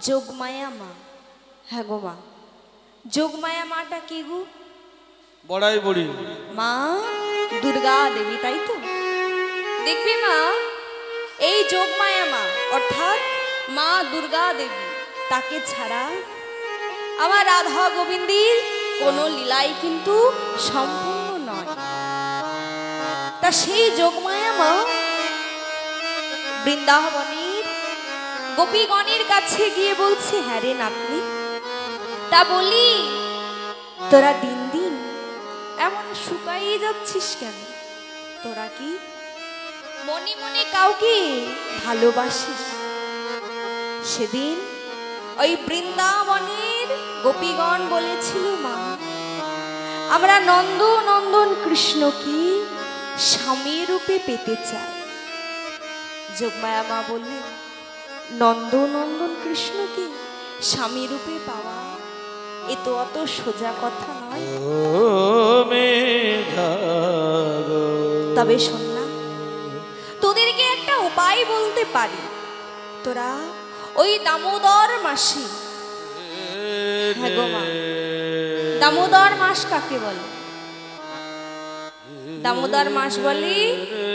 যোগমায়া মা। হ্যাঁ গো মা, যোগমায়া মাটা কি গো? বড়াই বড়ি মা দুর্গা দেবী, তাই তো? দেখবি মা, এই যোগমায়া মা অর্থাৎ মা দুর্গা দেবী, তাকে ছাড়া আমার রাধা গোবিন্দের কোনো লীলাই কিন্তু সম্পূর্ণ নয়। তা সেই যোগমায়া মা বৃন্দাবনের গোপীগণের কাছে গিয়ে বলছে, হ্যাঁ রে নাতনি, তা বলি তোরা দিন দিন এমন শুকাইয়ে যাচ্ছিস কেন? তোরা কি মনে মনে কাউকে ভালোবাসিস? সেদিন ওই বৃন্দাবনের গোপীগণ বলেছিল, মা আমরা নন্দ নন্দন কৃষ্ণকে স্বামী রূপে পেতে চাই। যোগমায়া মা বললেন, নন্দ নন্দন কৃষ্ণকে স্বামী রূপে পাওয়া এ তো অত সোজা কথা নয়। তবে শোন না, তোদেরকে একটা উপায় বলতে পারি। তোরা ওই দামোদর মাসে, হ্যাঁ গো মা, দামোদর মাস কাকে বলে? দামোদর মাস বলে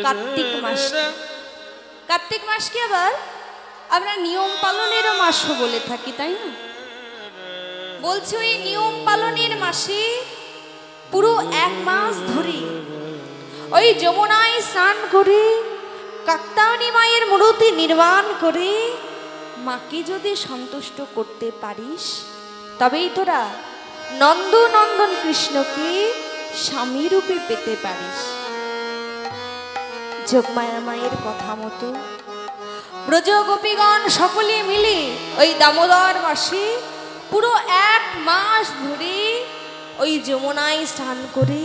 কার্তিক মাস। কার্তিক মাসকে আবার আমরা নিয়ম পালনেরও মাসও বলে থাকি, তাই না? বলছি ওই নিয়ম পালনের মাসে পুরো 1 মাস ধরে ওই যমুনায় স্নান করে কাত্যায়নী মায়ের মূর্তি নির্মাণ করে মাকে যদি সন্তুষ্ট করতে পারিস, তবেই তোরা নন্দ নন্দন কৃষ্ণকে স্বামী রূপে পেতে পারিস। যোগমায়া মায়ের কথা মতো ব্রজ গোপীগণ সকলে মিলে ওই দামোদর মাসে পুরো 1 মাস ধরে ওই যমুনায় স্নান করে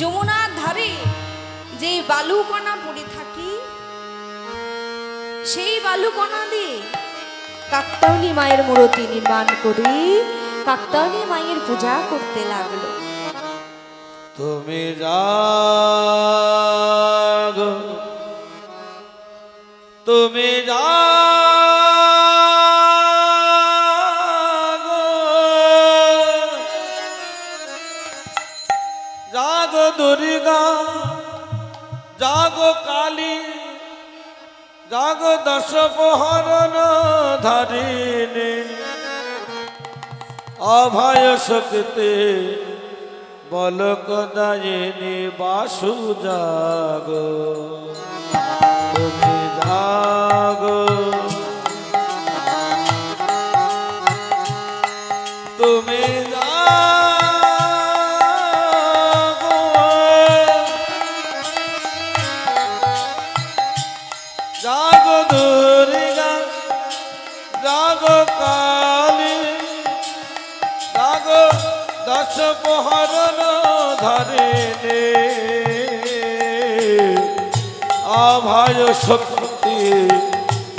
যমুনার ধারে যে বালুকণা পড়ে থাকে, সেই বালুকণা দিয়ে কাত্যায়নী মায়ের মূর্তি নির্মাণ করে কাত্যায়নী মায়ের পূজা করতে লাগলো। তুমি জাগো, তুমি জাগো, জাগো দুর্গা, জাগো কালী, জাগো দশ প্রহরণ ধারিণী, অভয় শক্তি বলকদায়িনী বাসু জাগো, তুমি জাগো, তুমি জাগো, জাগো দুর্গা, জাগো কালী, জাগো দশ প্রহরণ ধারিণী, অভয় শক্তি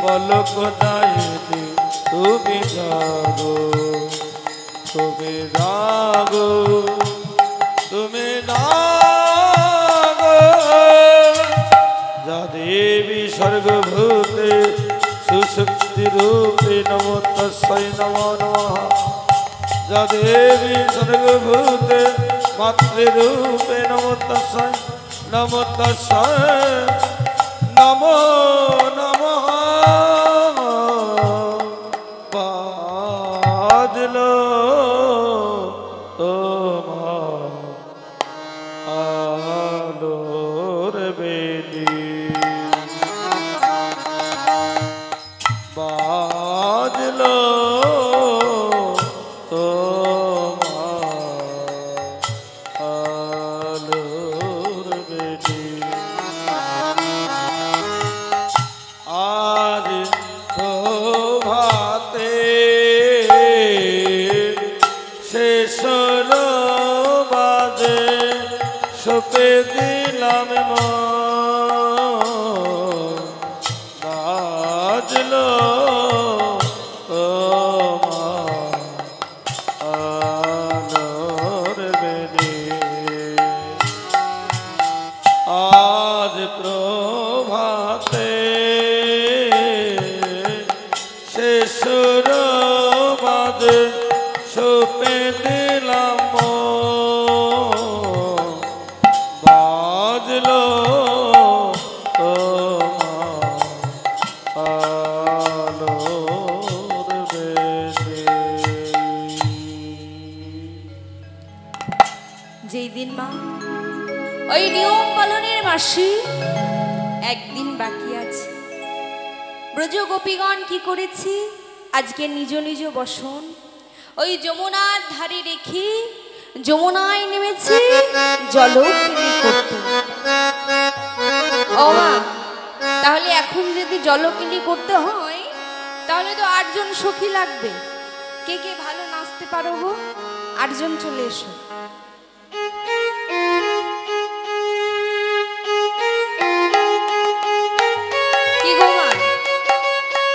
বলকদায়িনী, তুমি জাগো, তুমি জাগো, তুমি জাগো, যা দেবী সর্বভূতে সুশক্তি রূপে নমো তস্मै নমো নমঃ, যা দেবী সর্বভূতে মাতৃরূপে নমো তস্मै নমো তস্मै নমো নমঃ। বাজলো তোমার আলোর বেলি, বাজলো সপে দিলাম বাজলো তোমার আলোর বেলি, আজ প্রভাতে শেষ সুর বাজে সুপে দিলাম বাজলো যেই দিন মা ওই নিয়ম পালনের মাসি একদিন বাকি আছে, ব্রজ গোপীগণ কি করেছি আজকে নিজ নিজ বসন ওই যমুনার ধারে রেখে যমুনায় নেমেছে জলক্রীড়া করতে। ও মা, তাহলে এখন যদি জলক্রীড়া করতে হয় তাহলে তো 8 জন সখী লাগবে। কে কে ভালো নাচতে পারো গো? 8 জন চলে এসো।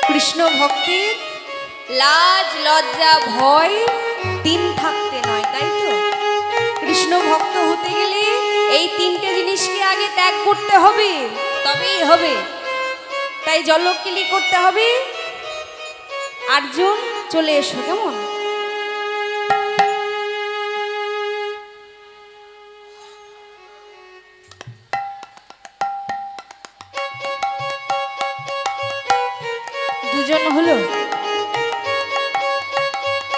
কৃষ্ণ ভক্তির লাজ লজ্জা ভয় 3 থাকতে নয়, তাই তো? কৃষ্ণ ভক্ত হতে গেলে এই 3টে জিনিসকে আগে ত্যাগ করতে হবে, তবেই হবে। তাই জলক্রীড়া করতে হবে। 8 জন চলে এসো, কেমন? দুজন হলো,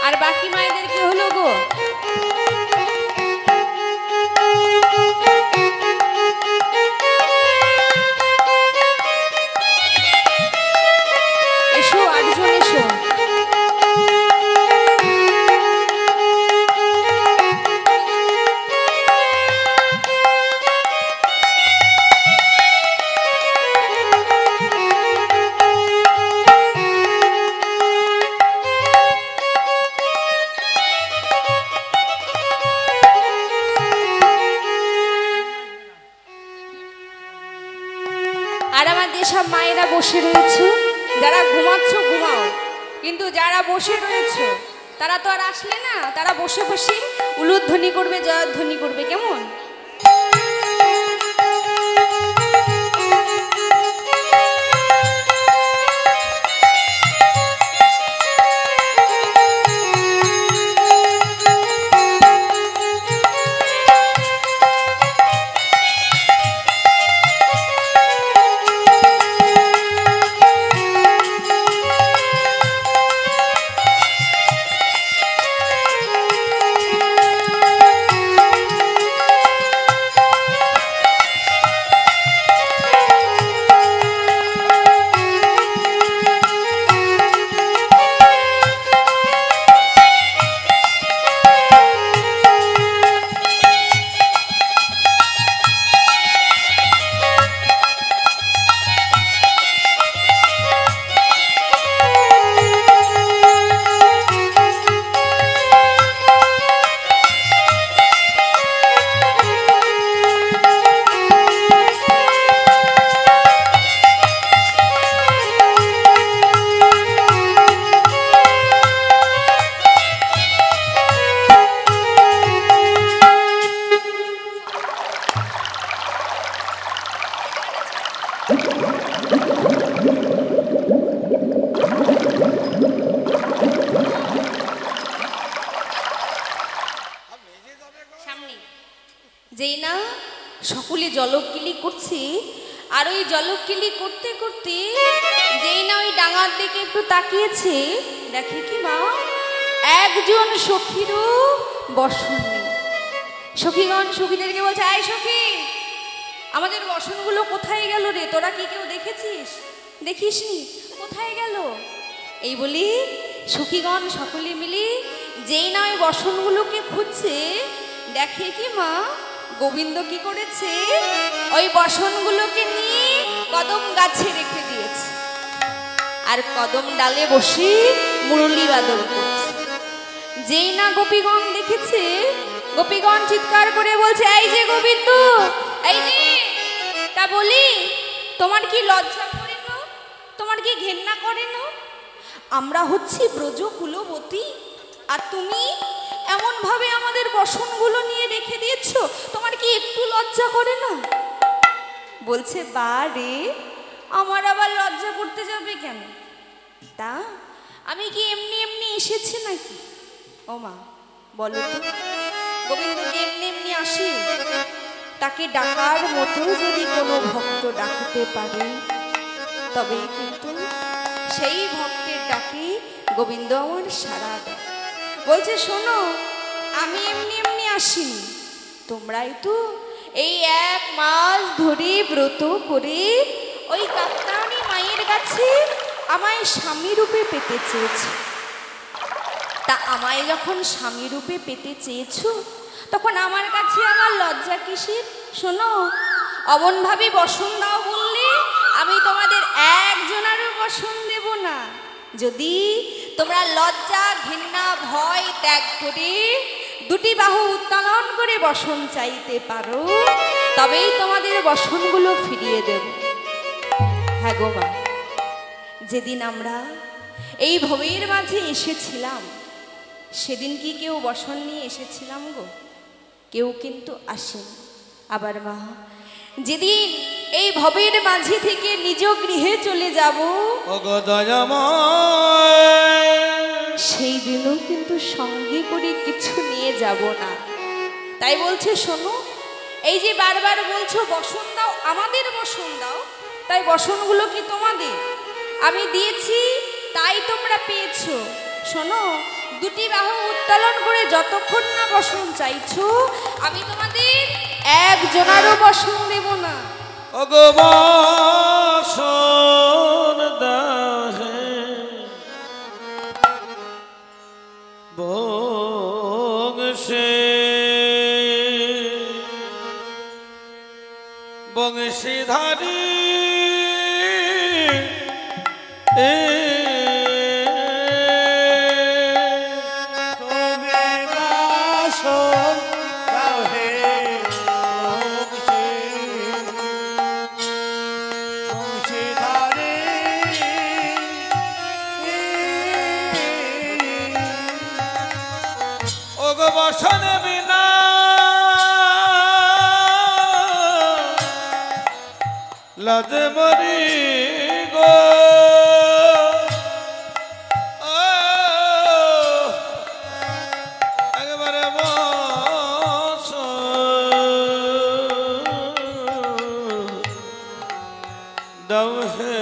আর বাকি মায়েদের কি হলো গো? এসো, 8 জন এসো। আর আমার যেসব মায়েরা বসে রয়েছে, যারা ঘুমাচ্ছ ঘুমাও, কিন্তু যারা বসে রয়েছে তারা তো আর আসলে না, তারা বসে বসে উলুধ্বনি করবে, জয়ধ্বনি করবে, কেমন? যেই না সকলে জলক্রীড়া করছে, আর ওই জলক্রীড়া করতে করতে যেই না ওই ডাঙার দিকে একটু তাকিয়েছে, দেখে কি মা, একজন সখীরও বসন নেই। সখীগণ সখীদেরকে বলছে, আয় সখী, আমাদের বসনগুলো কোথায় গেল রে? তোরা কি কেউ দেখেছিস? দেখিসনি? কোথায় গেল? এই বলি সখীগণ সকলে মিলে যেই না ওই বসনগুলোকে খুঁজছে, দেখে কি মা, গোবিন্দ কি করেছে, ওই বসনগুলোকে নিয়ে কদম গাছে রেখে দিয়েছে, আর কদম ডালে বসে মুরলী বাদল করছে। যেই না গোপীগণ দেখেছে, গোপীগণ চিৎকার করে বলছে, এই যে গোবিন্দ, এই যে, তা বলি তোমার কি লজ্জা করে না? তোমার কি ঘেন্না করে না? আমরা হচ্ছি ব্রজ কুলবতী, আর তুমি এমন ভাবে আমাদের বসনগুলো নিয়ে রেখে দিয়েছো, তোমার কি একটু লজ্জা করে না? বলছে, বা রে, আমার আবার লজ্জা করতে যাবে কেন? তা আমি কি এমনি এমনি এসেছি নাকি? ও মা, বলো তো, গোবিন্দ কি এমনি এমনি আসে? তাকে ডাকার মতো যদি কোনো ভক্ত ডাকতে পারে, তবেই কিন্তু সেই ভক্তের ডাকে গোবিন্দ আমার সাড়া দেয়। বলছে, শোনো, আমি এমনি এমনি আসিনি, তোমরাই তো এই 1 মাস ধরে ব্রত করে ওই কাত্তায়নী মায়ের কাছে আমায় স্বামী রূপে পেতে চেয়েছো। তা আমায় যখন স্বামী রূপে পেতে চেয়েছো, তখন আমার কাছে আমার লজ্জা কিসের? শোনো, অমনভাবে বসন দাও বললে আমি তোমাদের একজনারও বসন দেব না। যদি তোমরা লজ্জা, ঘৃণা, ভয় ত্যাগ করে 2টি বাহু উত্তোলন করে বসন চাইতে পারো, তবেই তোমাদের বসনগুলো ফিরিয়ে দেব। হ্যাঁ গো মা, যেদিন আমরা এই ভবের মাঝে এসেছিলাম, সেদিন কি কেউ বসন নিয়ে এসেছিলাম গো? কেউ কিন্তু আসেন। আবার মা, যেদিন এই ভবের মাঝে থেকে নিজ গৃহে চলে যাব, সেই দিনও কিন্তু সঙ্গে করে কিছু নিয়ে যাব না। তাই বলছে, শোনো, এই যে বারবার বলছো বসন দাও, আমাদের বসন দাও, তাই বসনগুলো কি তোমাদের? আমি দিয়েছি, তাই তোমরা পেয়েছো। শোনো, 2টি বাহু উত্তোলন করে যতক্ষণ না বসন চাইছো, আমি তোমাদের একজনারও বসন দেব না। অগবাসন দাহে বংশে বংশীধারী বসন বিনা লাজ মরি গো, একবারে বস দাও হে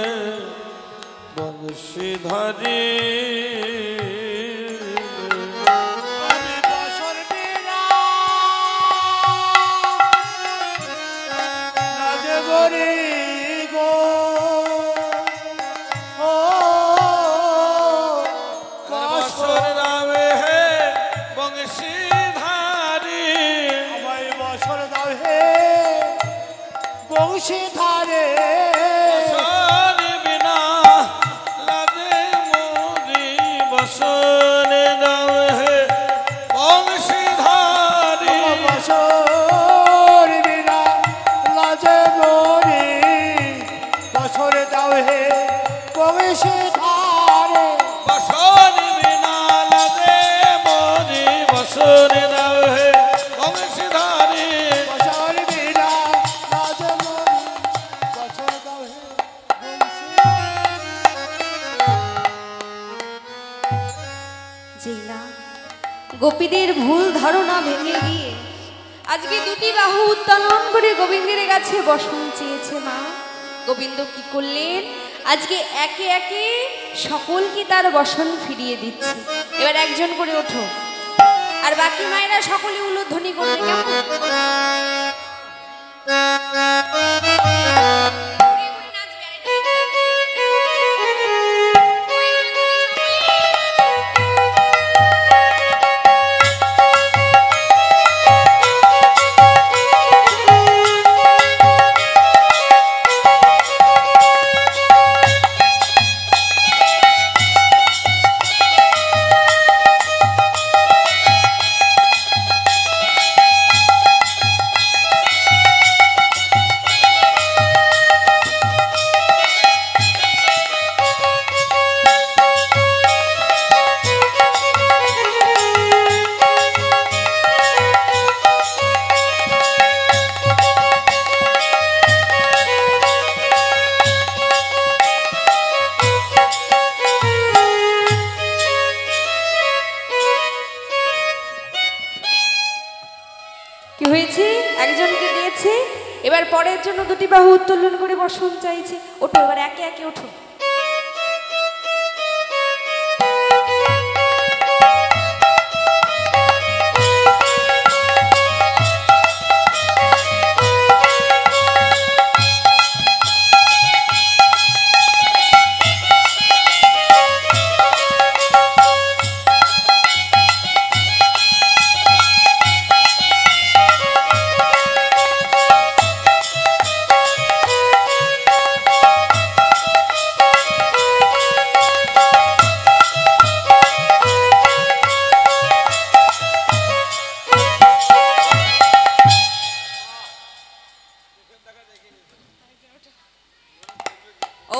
বংশীধারী। বংশীধারে বসন বিনা লাজে মরি, বসন দাও হে বংশীধারী। বছর বিনা লাজে মরি, বছর দাও হে বংশীধারে। বসন বিনা লাজে মরি, বসন দাও হে বংশীধারী। বছর বিনা লাজে মরি, বছর দাও হে যেই না গোপীদের ভুল ধারণা ভেঙে গিয়ে আজকে 2টি বাহু উত্তোলন করে গোবিন্দের কাছে বসন চেয়েছে মা, গোবিন্দ কি করলেন? আজকে একে একে সকলকে তার বসন ফিরিয়ে দিচ্ছে। এবার একজন করে ওঠো, আর বাকি মায়েরা সকলে উলুধ্বনি করবে, কেমন? একজনকে দিয়েছে, এবার পরের জন্য দুটি বাহু উত্তোলন করে বসন চাইছে। ওঠো, এবার একে একে ওঠো।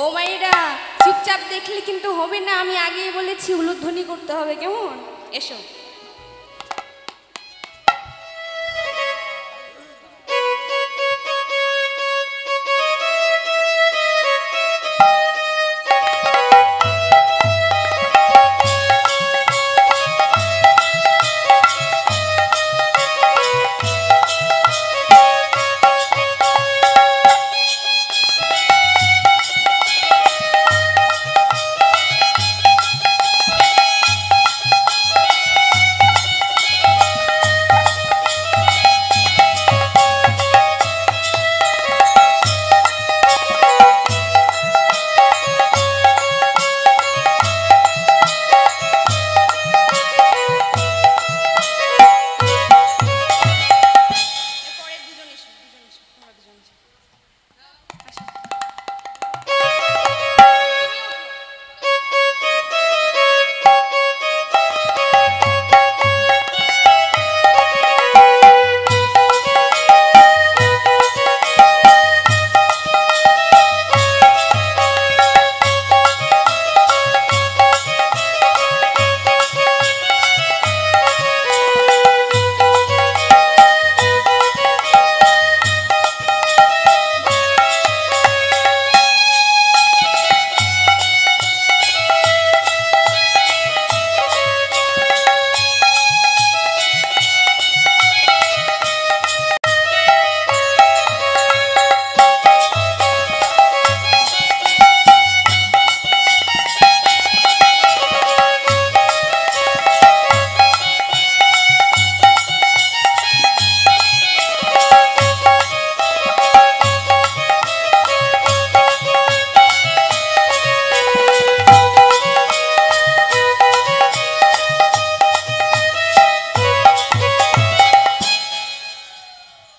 ও মায়েরা, চুপচাপ দেখলে কিন্তু হবে না, আমি আগেই বলেছি উলুধ্বনি করতে হবে, কেমন? এসো।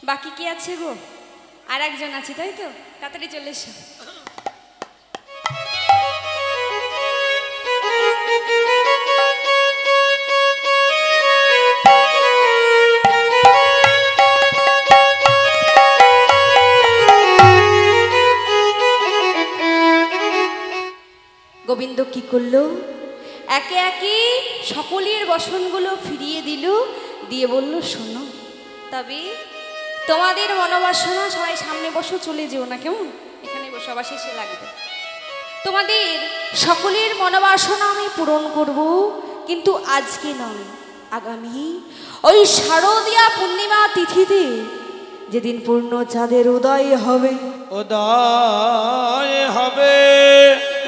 বাকি কি আছে গো? আর একজন আছে, তাই তো? তাড়াতাড়ি চলে এসো। গোবিন্দ কি করলো? একে একে সকলের বসনগুলো ফিরিয়ে দিল, দিয়ে বলল, শোনো, তবে তোমাদের মনোবাসনা, সবাই সামনে বসো, চলে যেও না, কেমন? এখানে বসো, আবার শেষে লাগবে। তোমাদের সকলের মনোবাসনা আমি পূরণ করব, কিন্তু আজকে নয়, আগামী ওই শারদীয়া পূর্ণিমা তিথিতে, যেদিন পূর্ণ চাঁদের উদয় হবে, উদয় হবে,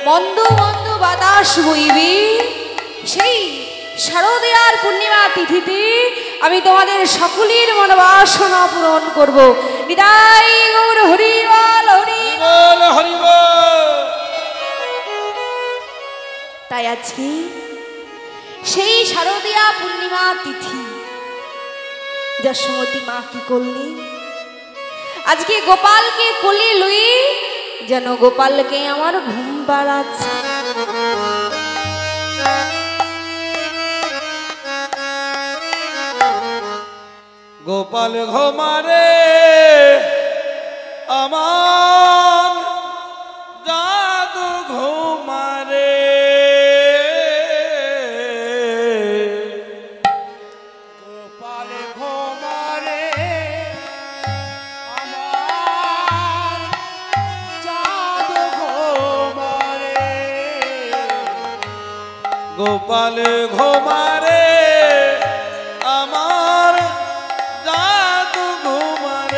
মন্দ মন্দ বাতাস বইবে, সেই শারদীয়ার পূর্ণিমা তিথিতে আমি তোমাদের সকলের মনোবাসনা পূরণ করব। বিদায় গৌর, হরি বল, হরি বল, হরি বল। তাই আজকে সেই শারদীয়া পূর্ণিমা তিথি, যশোমতী মা কি করলি? আজকে গোপালকে কোলে লই, যেন গোপালকে আমার ঘুম পাড়াচ্ছে। গোপাল ঘুমারে আমার জাদু ঘুমারে, গোপাল ঘুমারে আমার জাদু ঘুমারে, গোপাল ঘুমারে আমার জাদু ঘুমারে।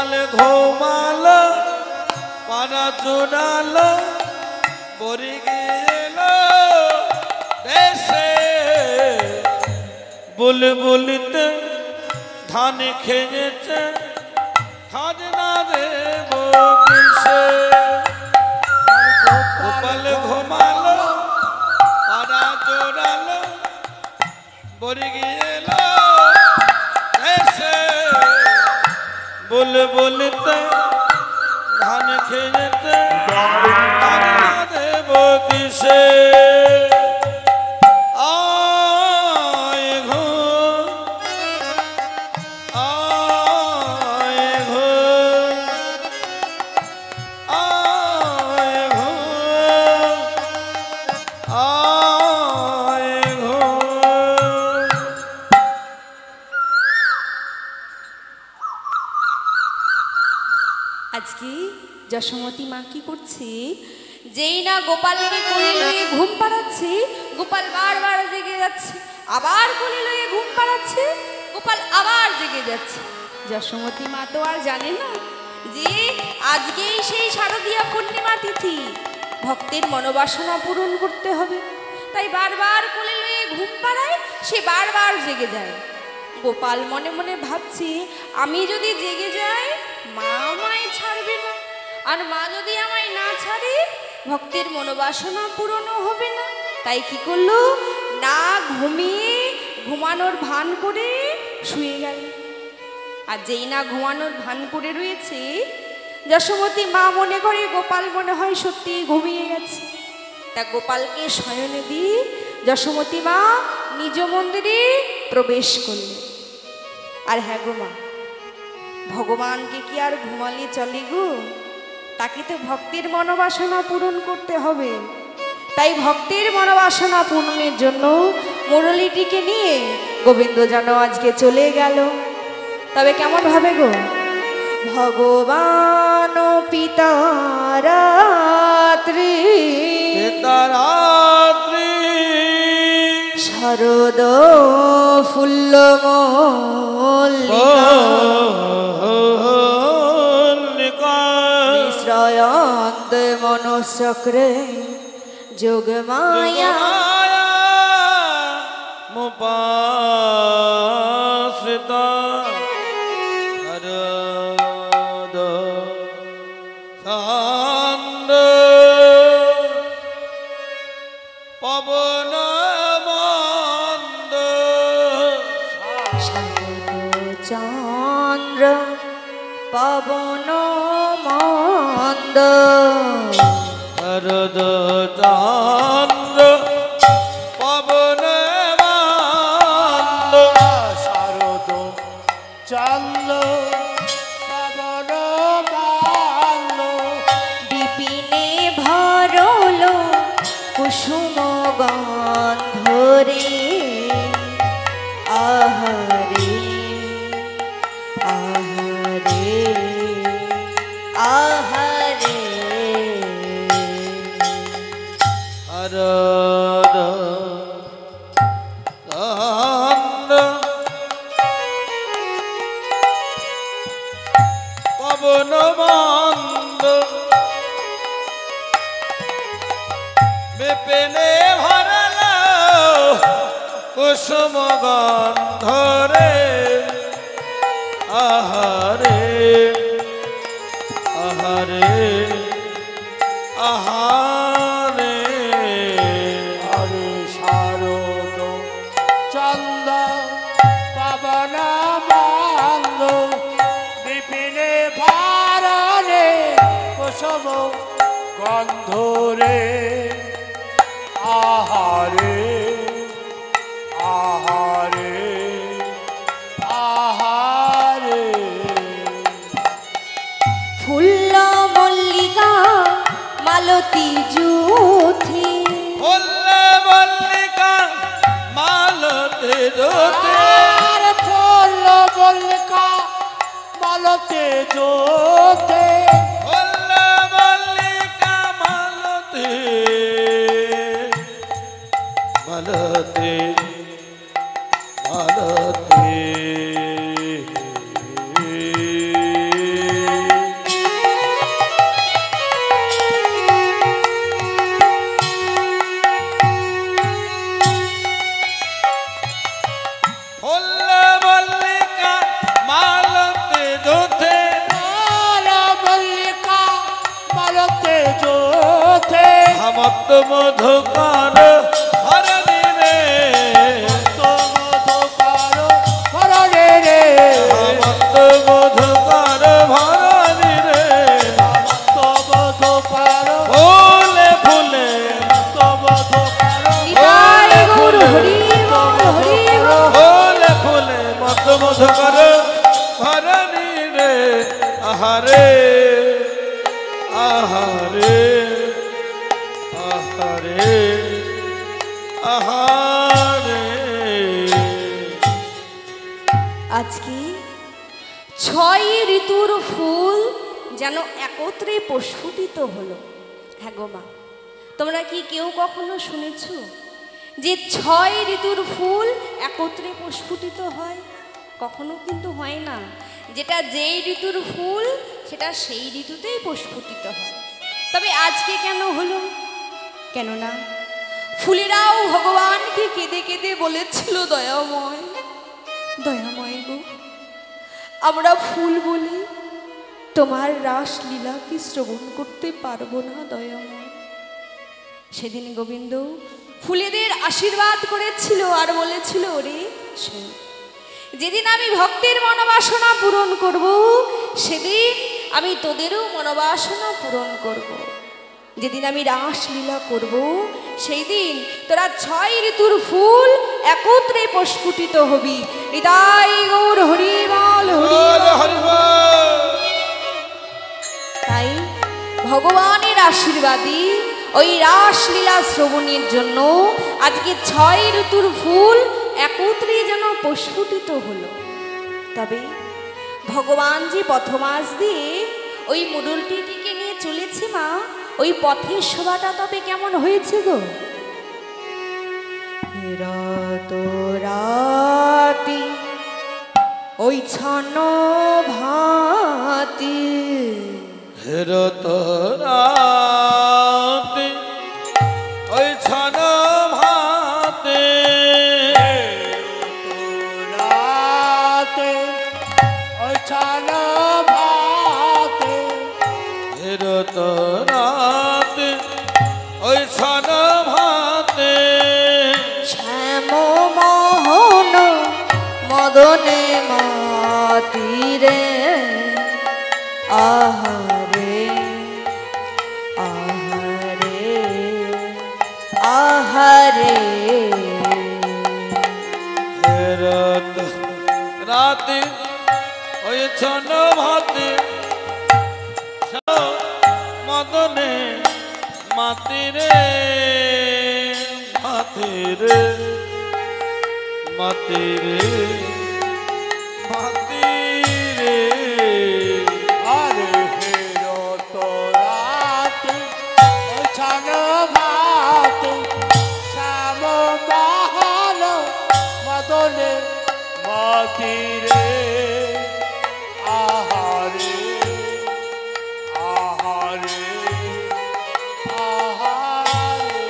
গোপাল ঘুমালো পাড়া জোড়ালো বরি গেল দেশে বুলবুলিতে ধান খেয়েছে খাজনা দেব কিসে গোপাল ঘুমালো পাড়া জোড়ালো বরি গেল দেশে বুলবুলিতে ধান খেয়েছে খাজনা দেব কিসে আয় ঘো আয় ঘো আয় ঘো আয় ঘো আজকে যশোমতী মা কি করছে, যেই না গোপালকে কোলে লয়ে ঘুম পাড়াচ্ছে, গোপাল বারবার জেগে যাচ্ছে, আবার কোলে লয়ে ঘুম পাড়াচ্ছে, গোপাল আবার জেগে যাচ্ছে। যশোমতী মা তো আর জানে না যে আজকেই সেই শারদীয়া পূর্ণিমা তিথি, ভক্তের মনোবাসনা পূরণ করতে হবে। তাই বারবার কোলে লয়ে ঘুম পাড়ায়, সে বারবার জেগে যায়। গোপাল মনে মনে ভাবছে, আমি যদি জেগে যাই মা আমায় ছাড়বে না, আর মা যদি আমায় না ছাড়ে ভক্তের মনোবাসনা পূরণও হবে না। তাই কি করলো, না ঘুমিয়ে ঘুমানোর ভান করে শুয়ে গেল। আর যেই না ঘুমানোর ভান করে রয়েছে, যশোমতী মা মনে করে গোপাল মনে হয় সত্যি ঘুমিয়ে গেছে। তা গোপালকে শয়নে দিয়ে যশোমতী মা নিজ মন্দিরে প্রবেশ করলেন। আর হ্যাঁ গো মা, ভগবানকে কি আর ঘুমালে চলে গো? তাকে তো ভক্তের মনোবাসনা পূরণ করতে হবে। তাই ভক্তের মনোবাসনা পূরণের জন্য মুরলীটিকে নিয়ে গোবিন্দ যেন আজকে চলে গেল। তবে কেমন ভাবে গো, ভগবান পিতা রাত্রি তারাত্রি শরদ ফুল্ল মিশ্রয়ন্দ মনচক্রে যোগমায়া মুপাশ্রিতা হরদ সান্দ পবন মন্দ চন্দ্র পবন মন্দ হরদ চন্দ্র পবন মন্দ শারদ চন্দ্র পবন বাল্য বিপিনে ভরল কুসুম গন্ধরে আহারে আহারে আহারে হরদ চন্দ্র পবন মন্দ বিপিনে ভরল কুসুম গন্ধরে আহারে আহারে আহারে হরে শারদ চন্দ্র পবন বাল্য বিপিনে ভারণে কুসুম গন্ধরে আহারে আহারে আহারে ফুল্ল মল্লিকা মালতী জুথি বললে মল্লিকা মালতে জোতে আর ফুল মল্লিকা মালতে জোতে বললে মল্লিকা মালতে মালতে মালতে মত মধুকর হরণি রে মত মধুকর ভরণি রে ফুলে ফুলে নিতাই গৌর হরি বল হরি বল। ফুলে ফুলে মত মধুকর ভরণি রে আহারে আহারে আহারে আহারে আজকে 6 ঋতুর ফুল যেন একত্রে প্রস্ফুটিত হলো। হ্যাঁ গো মা, তোমরা কি কেউ কখনো শুনেছ যে 6 ঋতুর ফুল একত্রে প্রস্ফুটিত হয়? কখনো কিন্তু হয় না। যেটা যেই ঋতুর ফুল সেটা সেই ঋতুতেই প্রস্ফুটিত হয়। তবে আজকে কেন হলো? কেননা ফুলেরাও ভগবানকে কেঁদে কেঁদে বলেছিল, দয়াময় দয়াময় গো, আমরা ফুল বলে তোমার রাসলীলাকে শ্রবণ করতে পারবো না দয়াময়। সেদিন গোবিন্দ ফুলেদের আশীর্বাদ করেছিল আর বলেছিল, ওরে শোন, যেদিন আমি ভক্তের মনোবাসনা পূরণ করব সেদিন আমি তোদেরও মনোবাসনা পূরণ করব। যেদিন আমি রাসলীলা করব সেই দিন তোরা 6 ঋতুর ফুল একত্রে প্রস্ফুটিত হবি। নিতাই গৌর হরি বল হরি বল। তাই ভগবানের আশীর্বাদী ওই রাসলীলা শ্রবণের জন্য আজকে 6 ঋতুর ফুল একত্রে যেন প্রস্ফুটিত হলো। তবে ভগবান যে পথমাস দিয়ে ওই মুরুলটিকে নিয়ে চলেছে মা, ওই পথের শোভাটা তবে কেমন হয়েছে গো? রাত রাতি ওই ছন্ন ভাতি হেরত রাতে ওই ছন ভাতে হেরত রাতে ওই ছন ভাতে শ্যাম মোহন মদনে মাতিরে আহারে আহারে আহারে। হেরত রাতে ওই ছন ভাতে মদনে মাতিরে মাতিরে মাতিরে মাতিরে আরে হেরত রাতে ওই ছান ভাতে শ্যাম বাহন মদনে মাতিরে আহারে আহারে আহারে।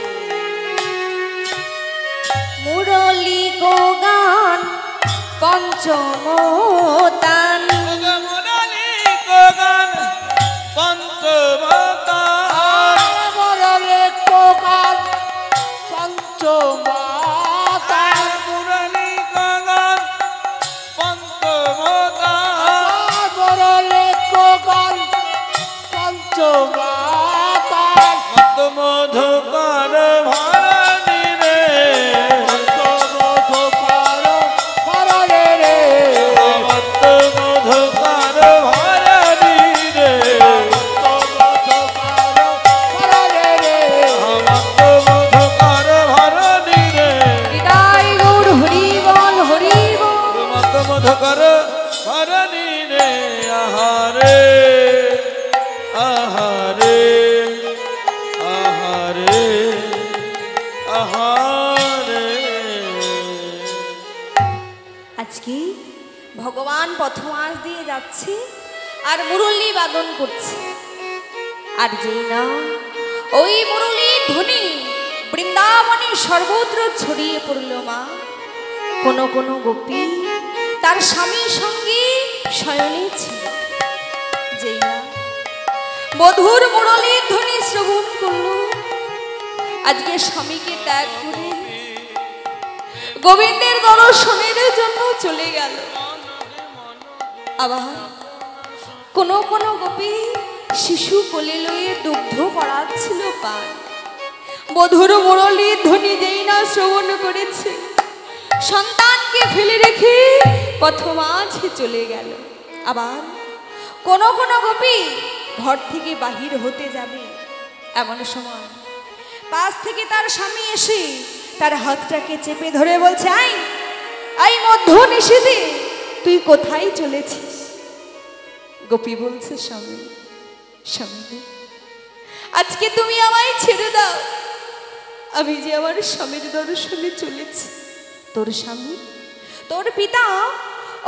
মুরলী গো গান পঞ্চম তান মুরলী গান পঞ্চমতান মরলে কোকাল পঞ্চমাতার মুরলী গান পঞ্চমতান মরলে কোকাল পঞ্চমাতার মত মধুকর ভরণি রে মধুকর হরণে রে মত মধুকর ভরণি রে মধুকর হরণে রে মত মধুকর ভরণি রে নিতাই গৌর হরি বল হরি বল। মত মধুকর ভরণি রে আহারে আহারে আহারে আহারে। আজকে ভগবান পথমাস দিয়ে যাচ্ছে আর মুরলী বাদন করছে, আর যেই না ওই মুরলীর ধ্বনি বৃন্দাবনে সর্বত্র ছড়িয়ে পড়ল মা, কোনো কোনো গোপী তার স্বামীর সঙ্গে শয়নে ছিল। যেই না মধুর মুরলীর ধ্বনি শ্রবণ করল, আজকে স্বামীকে ত্যাগ করে গোবিন্দের দর্শনের জন্য চলে গেল। আবার কোনো কোনো গোপী শিশু কোলে লয়ে দুগ্ধ করাচ্ছিল পান। মধুর মুরলীর ধ্বনি যেই না শ্রবণ করেছে, সন্তানকে ফেলে রেখে পথ মাঝে চলে গেল। আবার কোনো কোনো গোপী ঘর থেকে বাহির হতে যাবে, এমন সময় পাশ থেকে তার স্বামী এসে তার হাতটাকে চেপে ধরে বলছে, আই আই মধ্য নিষেধে তুই কোথায় চলেছিস? গোপী বলছে, স্বামী স্বামী আজকে তুমি আমায় ছেড়ে দাও, আমি যে আমার স্বামীর দর্শনে চলেছি। তোর স্বামী তোর পিতা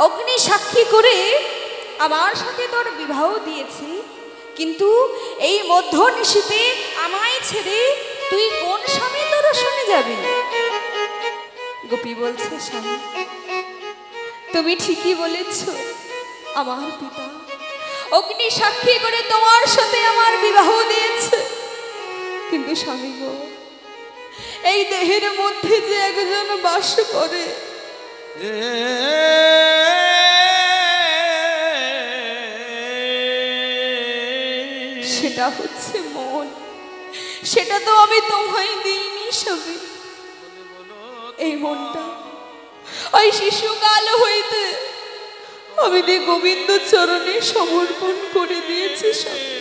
অগ্নি সাক্ষী করে আমার সাথে তোর বিবাহ দিয়েছে, কিন্তু এই মধ্য নিশীতে আমায় ছেড়ে তুই কোন স্বামী দর্শনে যাবি? গোপী বলছে, স্বামী তুমি ঠিকই বলেছ, আমার পিতা অগ্নি সাক্ষী করে তোমার সাথে আমার বিবাহ দিয়েছে, কিন্তু স্বামী গো, এই দেহের মধ্যে যে একজন বাস করে, সেটা হচ্ছে মন। সেটা তো আমি তোমায় দিইনি স্বামী। এই মনটা ওই শিশুকাল হইতে আমি গোবিন্দ চরণে সমর্পণ করে দিয়েছি স্বামী।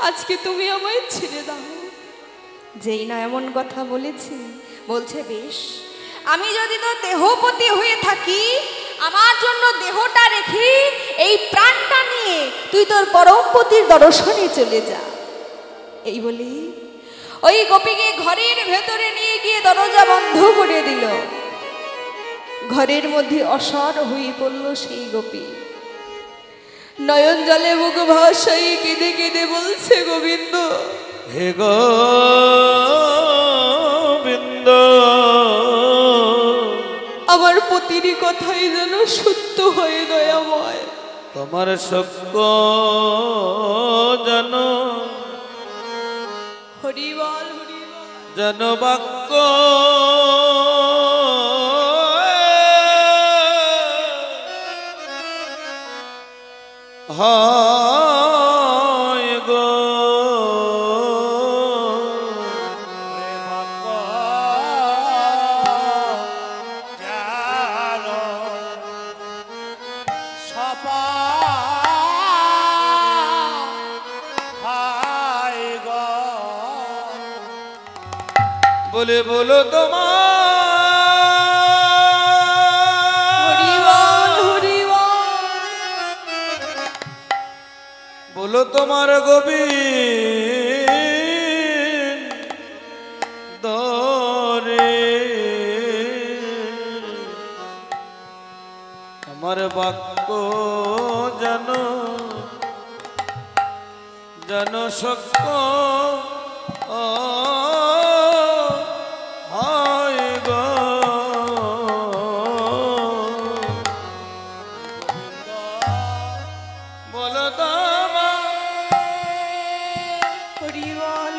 আজকে তুমি আমায় ছেড়ে দাও। যেই না এমন কথা বলেছি, বলছে, বেশ, আমি যদি তো দেহপতি হয়ে থাকি, আমার জন্য দেহটা রেখে এই প্রাণটা নিয়ে তুই তোর পরমপতির দর্শনে চলে যা। এই বলি ওই গোপীকে ঘরের ভেতরে নিয়ে গিয়ে দরজা বন্ধ করে দিল। ঘরের মধ্যে অসর হয়ে পড়ল সেই গোপী। নয়ন জলে মুখ ভাসাই কেঁদে কেঁদে বলছে, গোবিন্দ হে গোবিন্দ, আমার পতির কথাই যেন সত্য হয়ে দয়াময়। তোমার সত্য যেন হরিবল হরিবল যেন বাক্য হয় গো। বলে বলো তোমার হরিবল হরিবল বলো তোমার গোবিন্দ রে, আমার বাক্য যেন যেন সত্য হয় গো। বলো তোমার হরিবল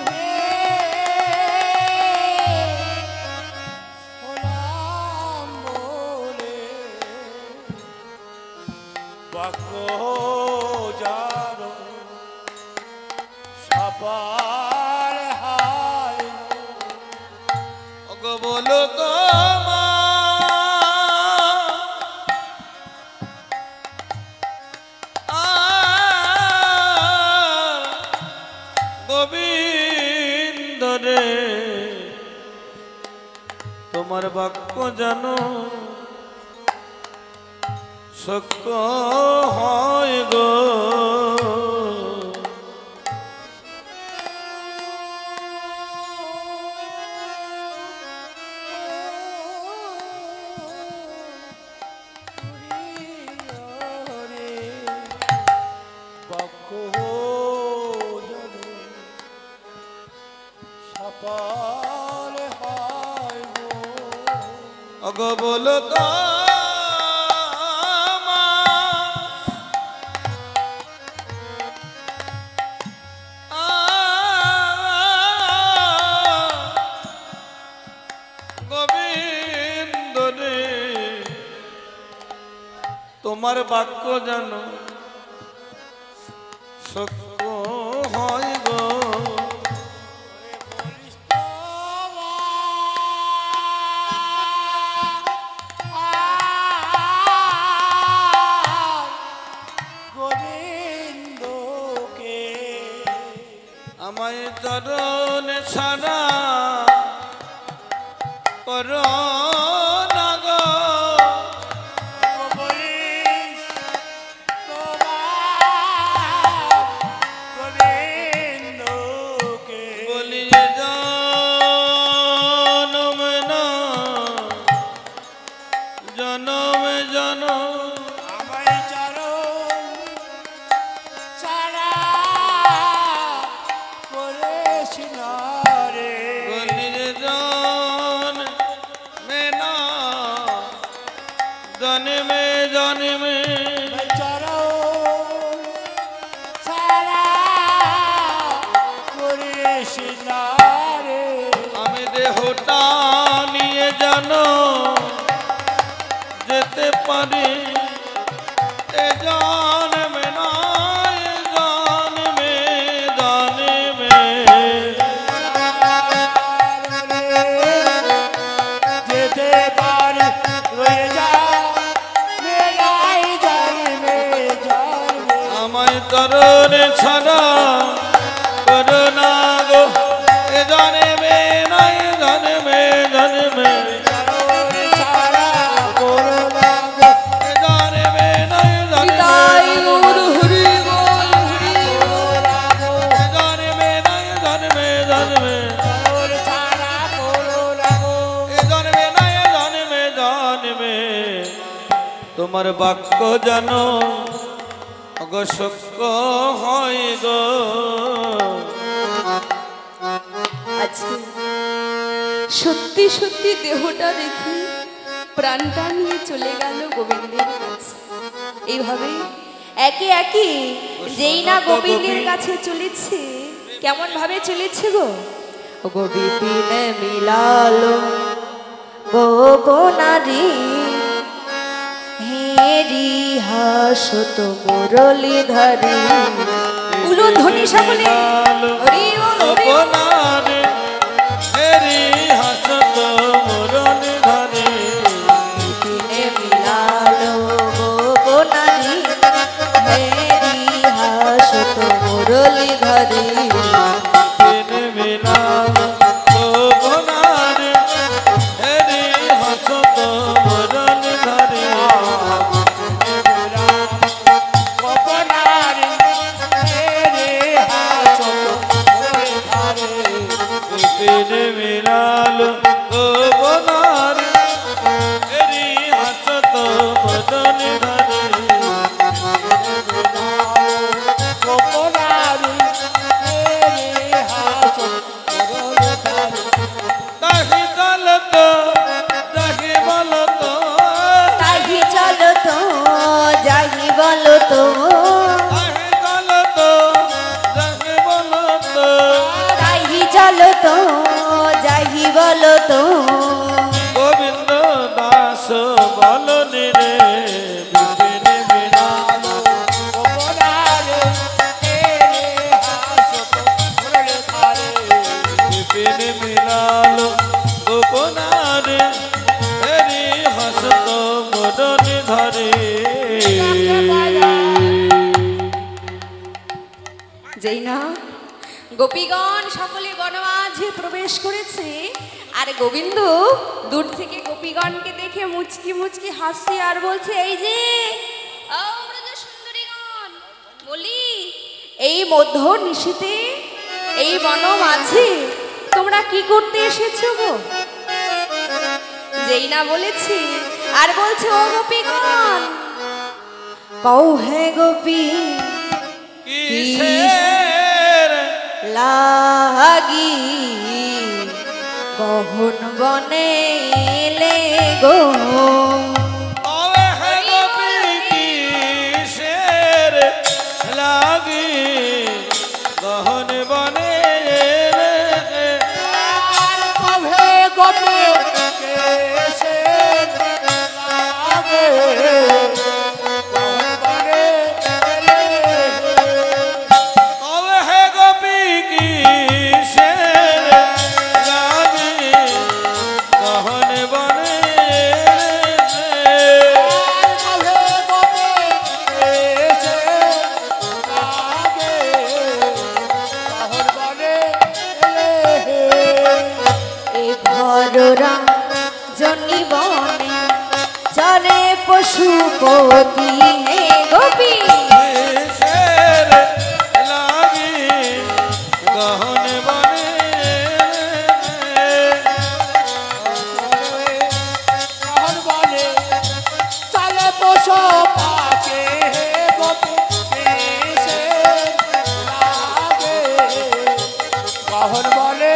বাক্য জানো সবার হায় গো। বলো তোমার গোবিন্দ রে, তোমার বাক্য জানো সত্য হয় গো। বাক্য জানো সবার হায় অগ বলো তো তোমার বাক্য যেন সত্য হয় গো। গোবিন্দকে আমায় চরণ ছাড়া করো না গো। বলিস তোমার গোবিন্দকে বলি যে জনম না জনম জনম আমায় চরণ ছাড়া করেছ না রে। বলি যে জনমে না জনমে জনমে চরণ ছাড়া করেছ না রে। আমি দেহটা নিয়ে জানো যেতে পারি এ জনমে না এ জনমে জনমে। যেতে পারি রয়ে যা মেলাই জন্মে জন্মে। আমায় তরুণ ছাড়া করো না গো এ জনমে না এ জনমে জনমে। চরণ ছাড়া করো না গো। এ জনমে না এ নিতাই জনমে গৌর হরি বল হরি বল। এ জনমে না এ জনমে জনমে। চরণ ছাড়া করো না গো। এ জনমে না এ জনমে জনমে। তোমার বাক্য জানো গো সত্য হয় গো। আজকে সত্যি সত্যি দেহটা রেখে প্রাণটা নিয়ে চলে গেল গোবিন্দের কাছে। এইভাবে একে একে যেই না গোবিন্দের কাছে চলেছে, কেমন ভাবে চলেছে গো। গো বিপিনে মিলালো গোপনারি হেরি হাসত মুরলীধরি। উলুন ধ্বনি সকলে হরি বল হরি বল। গোপনারে হেরি হাসত মুরলী ধরে। বিপিনে মিলালো গোপনারি হেরি হাসত মুরলীধরি। বিন মিলাল গোপনারে হেরি হাসত মুরলী ধরে। গোপনারি মেরে হাসত ধরে ধরে। বিন মিলাল গোপনারে হেরি হাসত মুরলী ধরে। গোপনারি মেরে হাসত ধরে ধরে। তাহি চলত তাহি বলত তাহি চলো তো যাহি বলো তো। তাহি চলত তাহি বলত। তাহি চলো তো যাহি বলো তো। গোবিন্দ দাস বলনি রে বিপিন মিলাল। গোপনারি মেরে হাসত ধরে ধরে। বিপিন মিলাল গোপনারে হেরি হাসত মুরলী ধরে। যেই না গোপীগণ সকলে গণমাঝে প্রবেশ করেছে, আর গোবিন্দ দূর থেকে গোপীগণকে দেখে মুচকি মুচকি হাসছে আর বলছে, এই যে ও ব্রজ সুন্দরীগণ, বলি এই মধ্য নিশীতে এই বন মাঝে তোমরা কি করতে এসেছো গো। যেই না বলেছি আর বলছে, ও গোপীগণ কও হে গোপী কিসের লাগি গহন বনে এলে গো। ওরে হে গোপী কিসের লাগি গহন বনে রে। আর কবে গোপে কেসে লাগে। তোরা জনি বনে চরে পশুপতি হে গোপী কিসের লাগি গহন বনে গহন বনে চলে পশু পাখি হে গোপী কিসের লাগে গহন বনে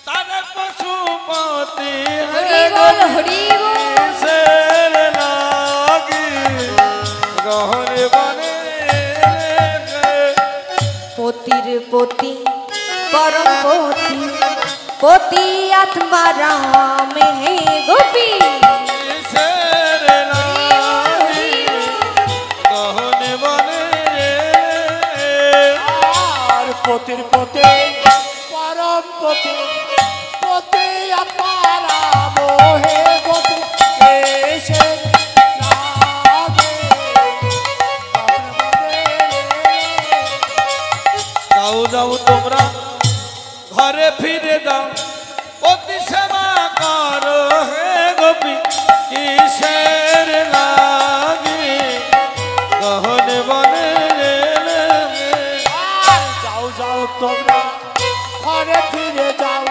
তারে পশুপতি হরি বল হরি বল কিসের লাগি গহন বনে পতির পতি পরম পতি পতি আত্মা রাম হে গোপী কিসের লাগি গহন বনে আর পতির পতি পরম পতি পতি আপারাম হে গোপী কিসের লাগে গহন বনে যাও যাও তোমরা ঘরে ফিরে যাও অতি সেবা করো হে গোপী কিসের লাগি গহন বনে আর যাও যাও তোমরা ঘরে ফিরে যাও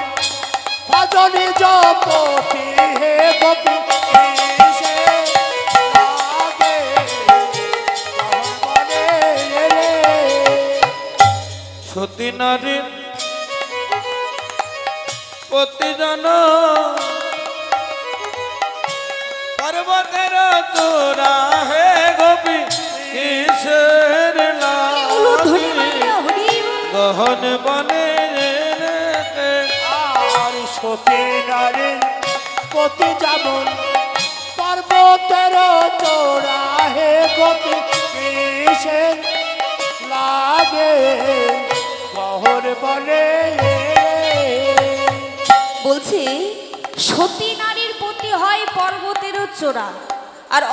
ভজনী জপতি হে গোপী কিসের লাগে গহন বনে সতী নারী প্রতিজন পর্বতের চূড়া হে গোপী কিসের উলুধ্বনি লাগি মাইয়া হরি বল। গহন বনে আর সতী নারীর পতি যেমন পর্বতের চোরা হে গোপী কিসের লাগে গহন বনে বলছে সতী নারীর পতি হয় পর্বতেরও চূড়া আর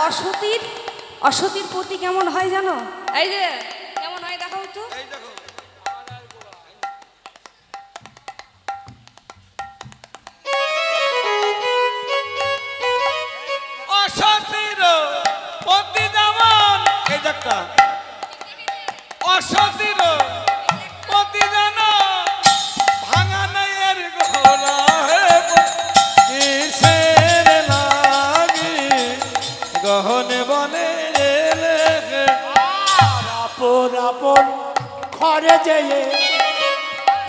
অসতীর পতি কেমন হয় জানো? এই যে কেমন হয় দেখাও তো। অসতীর পতি যেমন এই একটা অসতীর পতি যেন ভাঙা নয়ের ঘোড়া হে কিসের লাগি গহন বনে আর আপন আপন ঘরে যেয়ে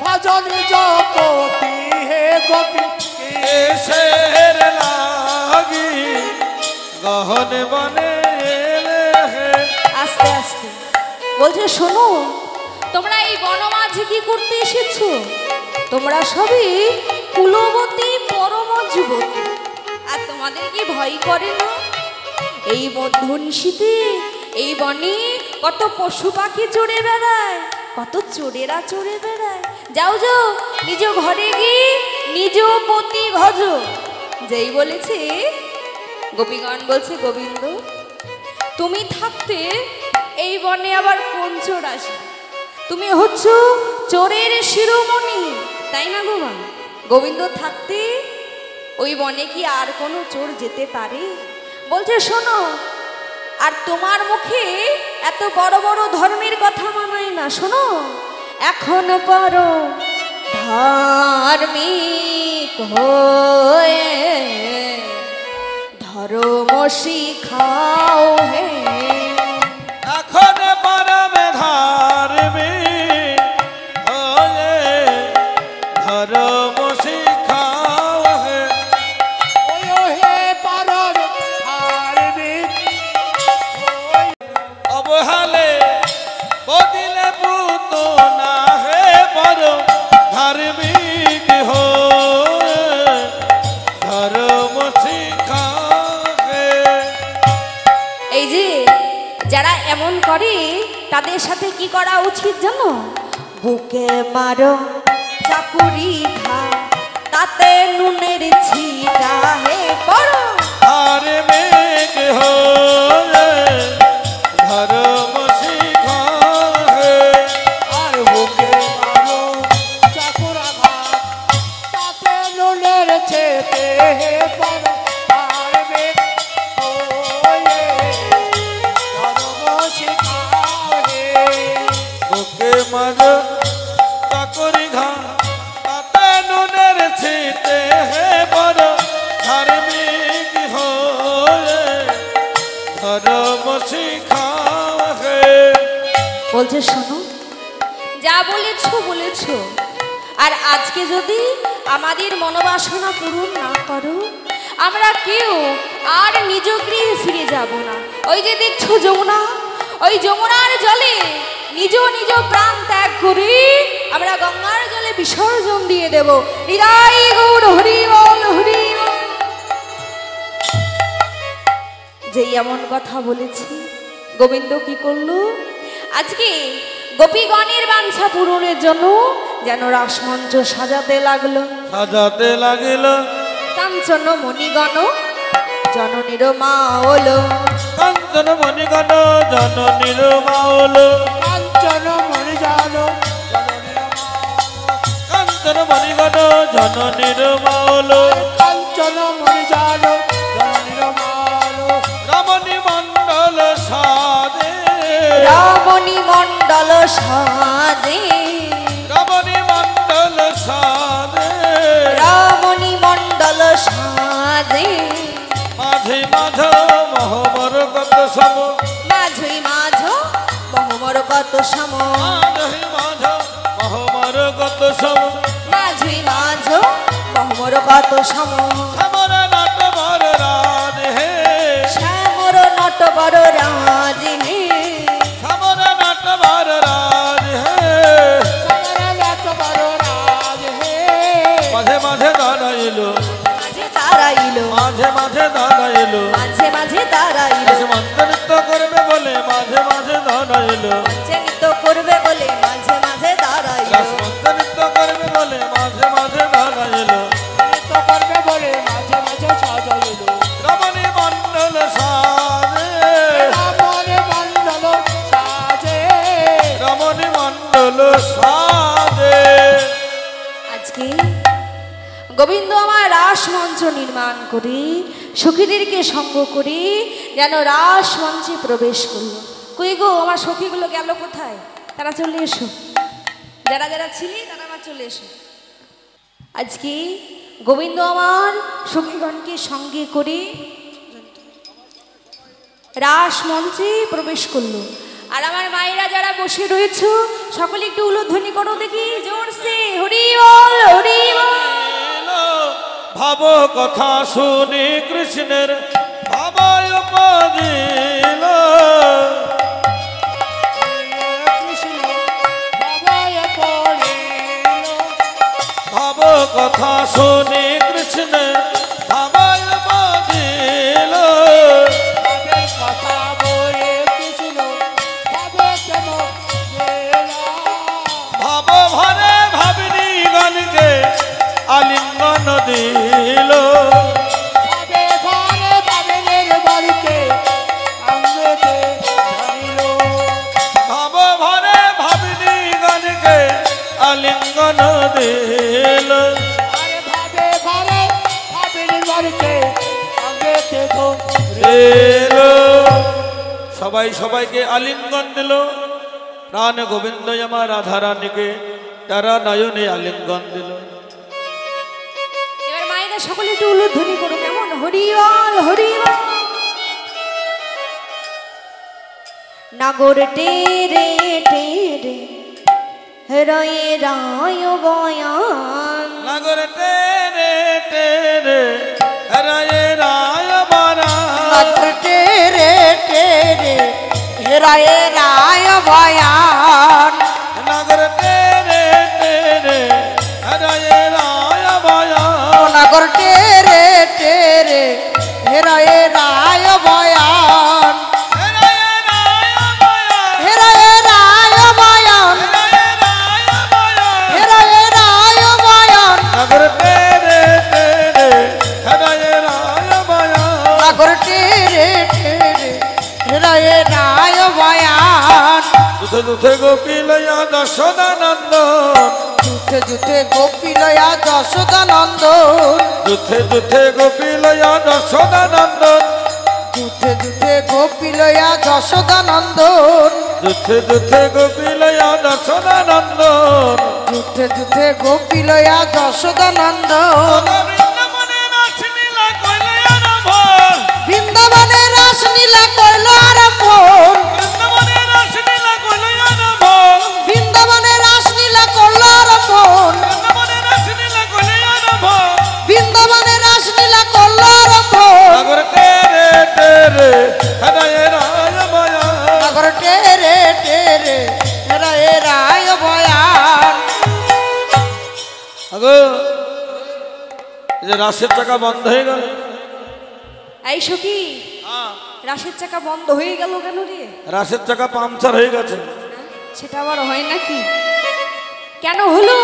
ভজন জপতি হে গোপী কিসের লাগি গহন বনে আস্তে আস্তে বলছে শোনো, তোমরা এই বনমাঝে কি করতে এসেছো? তোমরা সবই কুলবতী পরম যুবতী, আর তোমাদের কি ভয় করে না? এই মধ্যনিশীতে এই বনে কত পশু পাখি চড়ে বেড়ায়, কত চোরেরা চড়ে বেড়ায়। যাও যাও নিজ ঘরে গিয়ে নিজ পতি ভজ। যেই বলেছে গোপীগণ বলছে গোবিন্দ তুমি থাকতে এই বনে আবার কোন চোর আসে? তুমি হচ্ছ চোরের শিরোমণি, তাই না গো মা? গোবিন্দ থাকতে ওই বনে কি আর কোনো চোর যেতে পারে? বলছে শোনো, আর তোমার মুখে এত বড় বড় ধর্মের কথা মানায় না। শোনো, এখন পর ধার্মিক হয়ে ধর্ম শিখাও হে। এখন পরমে ধার্মিক হয়ে ধর্ম শিখাও হে ওই হে পরম ধার্মিক অবহালে বদিলে পুত না হে পরম ধার্মিক হয়ে ধর্ম শিখাও হে। এই যে যারা এমন করে তাদের সাথে কি করা উচিত জানো? বুকে মারো চাকুরি খা, তাতে নুনের ছিটা হে পড়ো। ধার্মিক হয়ে ধর্ম শিখাও হে ছেতে পর পারবে ওয়ে ধর্ম শিখাও হে বুকে মাঝ কাকরি ঘা তাতে নুনের ছিটে হে বড় ধার্মিক হয়ে ধর্ম শিখাও হে। বলছে শোনো, যা বলেছো বলেছো, আর আজকে যদি আমাদের মনোবাসনা পূরণ না করো, আমরা কেউ আর নিজ গৃহে ফিরে যাব না। ওই যে দেখছো যমুনা, ওই যমুনার জলে নিজ নিজ প্রাণ ত্যাগ করি আমরা গঙ্গার জলে বিসর্জন দিয়ে দেব। হৃদয় গৌর হরি বল হরি বল। যেই এমন কথা বলেছি, গোবিন্দ কি করলো? আজকে গোপীগণের বাঞ্ছা পূরণের জন্য যেন রাসমঞ্চ সাজাতে লাগলো। সাজাতে লাগিল কাঞ্চন মণিগণ জননীর মা হলো। কাঞ্চন মণিগণ জননীর মাউল কাঞ্চন মণি জানো কাঞ্চন মণিগণ জননীর মাউল কাঞ্চন মণি জানো জননীর মালো রমণী মণ্ডল সাদে রমণী মণ্ডল সাজে রমণী মণ্ডল সাদে রমণী মণ্ডল সাজে মাঝে মাঝ মহমর কত সম মাঝই মাঝ মহমর কত সম মাঝে মাঝ মহমর কত সম মাঝই মাঝ মহমর কত সম সমর নাট বর রাজ হে শ্যামর নট বড় রাজ হে সমর নাট বর রাজ হে সমরনাথ বড় রাজ হে মাঝে মাঝে দাঁড়াইল মাঝে তারাইলো মাঝে মাঝে দাঁড়াইল মাঝে মাঝে তারাইলো মন্ত্র নৃত্য করবে বলে মাঝে মাঝে দাঁড়াইল মঞ্চে নৃত্য করবে বলে মাঝে মাঝে দাঁড়াইলো মন্ত্র নৃত্য করবে বলে মাঝে মাঝে দাঁড়াইল নৃত্য করবে বলে মাঝে মাঝে সাজাইল রমণী মণ্ডল সাজে রামরে মণ্ডল সাজে রমণী মণ্ডল সাজে। আজকে গোবিন্দ আমার রাস মঞ্চ নির্মাণ করে সখীদেরকে সঙ্গ করে যেন রাস মঞ্চে প্রবেশ করলো। কই গো আমার সখীগুলো গেল কোথায়? তারা চলে এসো, যারা যারা ছিলে তারা আবার চলে এসো। আজকে গোবিন্দ আমার সখীগণকে সঙ্গে করে রাস মঞ্চে প্রবেশ করলো। আর আমার মায়েরা যারা বসে রয়েছে সকলে একটু উলুধ্বনি করো দেখি জোরসে, হরি বল হরি বল। ভাব কথা শুনি কৃষ্ণের ভাবায় পদিল কৃষ্ণ বাবায় পড়িল ভাব কথা শুনি কৃষ্ণের ভাবায় পদিল তাদের কথা বলে কৃষ্ণ ভাবে কেন গেলা ভাব ভরে ভাবিনি গণকে আলিঙ্গন দিল ভাবে ঘরে বাবেলের বাড়িতে আঙ্গেতে ধরিল ভাব ভরে ভাবিনি গণকে আলিঙ্গন দিল আরে ভাবে ঘরে বাবেলের বাড়িতে আঙ্গেতে ধরিল এলো সবাই সবাইকে আলিঙ্গন দিল। প্রাণ গোবিন্দ আমার রাধা রানীকে তারা নয়নে আলিঙ্গন দিল। এবার মায়েরা সকলে একটু উলুধ্বনি করো কেমন, হরি বল হরি বল। নাগর টেরে টেরে রয়ে রায় বয়ান নাগর টেরে টেরে রায়ে রায় বারা টেরে টেরে হেরায়ে রায় বয়ান নাগর টেরে টেরে রায়ে রায় বায়া নগর টেরে টেরে হেরায়ে রায় বয়ান রায়ে রায় বায়া হেরায়ে রায় বয়ান রায়ে রায় বায়া হেরায়ে রায় বয়ান নাগর টেরে টেরে রায়ে রায় বায়া নগর টেরে টেরে হেরায়ে রায় বয়ান যুথে যুথে গোপী লইয়া যশোদানন্দন যুথে যুথে গোপী লয়া যশোদানন্দন যুথে যুথে গোপী লইয়া যশোদানন্দন যুথে যুথে গোপী লয়া যশোদানন্দন যুথে যুথে গোপী লইয়া যশোদানন্দন যুথে যুথে গোপী লয়া যশোদানন্দন বৃন্দাবনে রাসলীলা কইল আরম্ভন বৃন্দাবনে রাসলীলা করল আরম্ভন বৃন্দাবনে রাসলীলা করল আরম্ভন সাগর তেরে তেরে হৃদয়ে রায় বয়ান সাগর টেরে টেরে রায় রায় বয়ান আগো এই যে রাশের চাকা বন্ধ হয়ে গেল এই সখী রাশের চাকা বন্ধ হয়ে গেল কেন রে? রাশের চাকা পাংচার হয়ে গেছে সেটা আবার হয় নাকি? কেন হলো?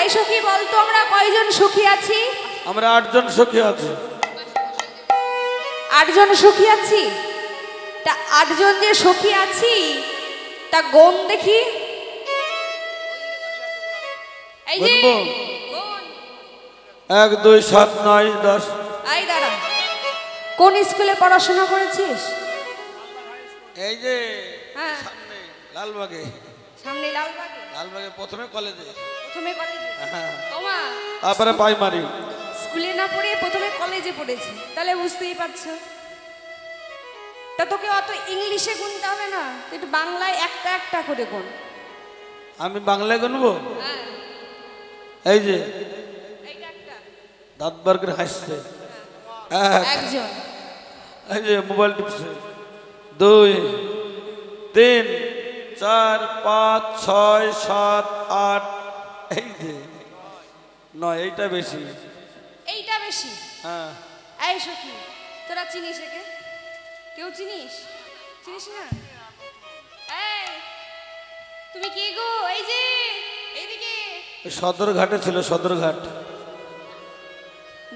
এই সখী বলতো আমরা কয়জন সখী আছি? আমরা 8 জন সখী আছি 8 জন সখী আছি। তা 8 জন যে সখী আছি তা গুণ দেখি। এই যে গুনবো? গুণ। 1 2 7 9 10 এই দাঁড়া, কোন স্কুলে পড়াশোনা করেছিস? এই যে হ্যাঁ, সামনে লালবাগে সামনে লালবাগে। লালবাগে প্রথমে কলেজে প্রথমে কলেজে। হ্যাঁ। তোমা তারপরে প্রাইমারি স্কুলে না পড়ে প্রথমে কলেজে পড়েছি, তাহলে বুঝতেই পারছো। তা তোকে অত ইংলিশে গুনতে হবে না, তুই একটু বাংলায় একটা একটা করে গুন। আমি বাংলায় গুনবো হ্যাঁ, এই যে এইটা একটা। দাঁত বার করে হাসছে একজন। এই যে মোবাইল টিপছে 2 3 4 5 6 7 8 এই যে 9 এইটা বেশি এইটা বেশি। হ্যাঁ এই সখী, তোরা চিনিস একে? কেউ চিনিস? চিনিস না? এই তুমি কে গো? এই যে এইদিকে। সদরঘাটে ছিল সদরঘাট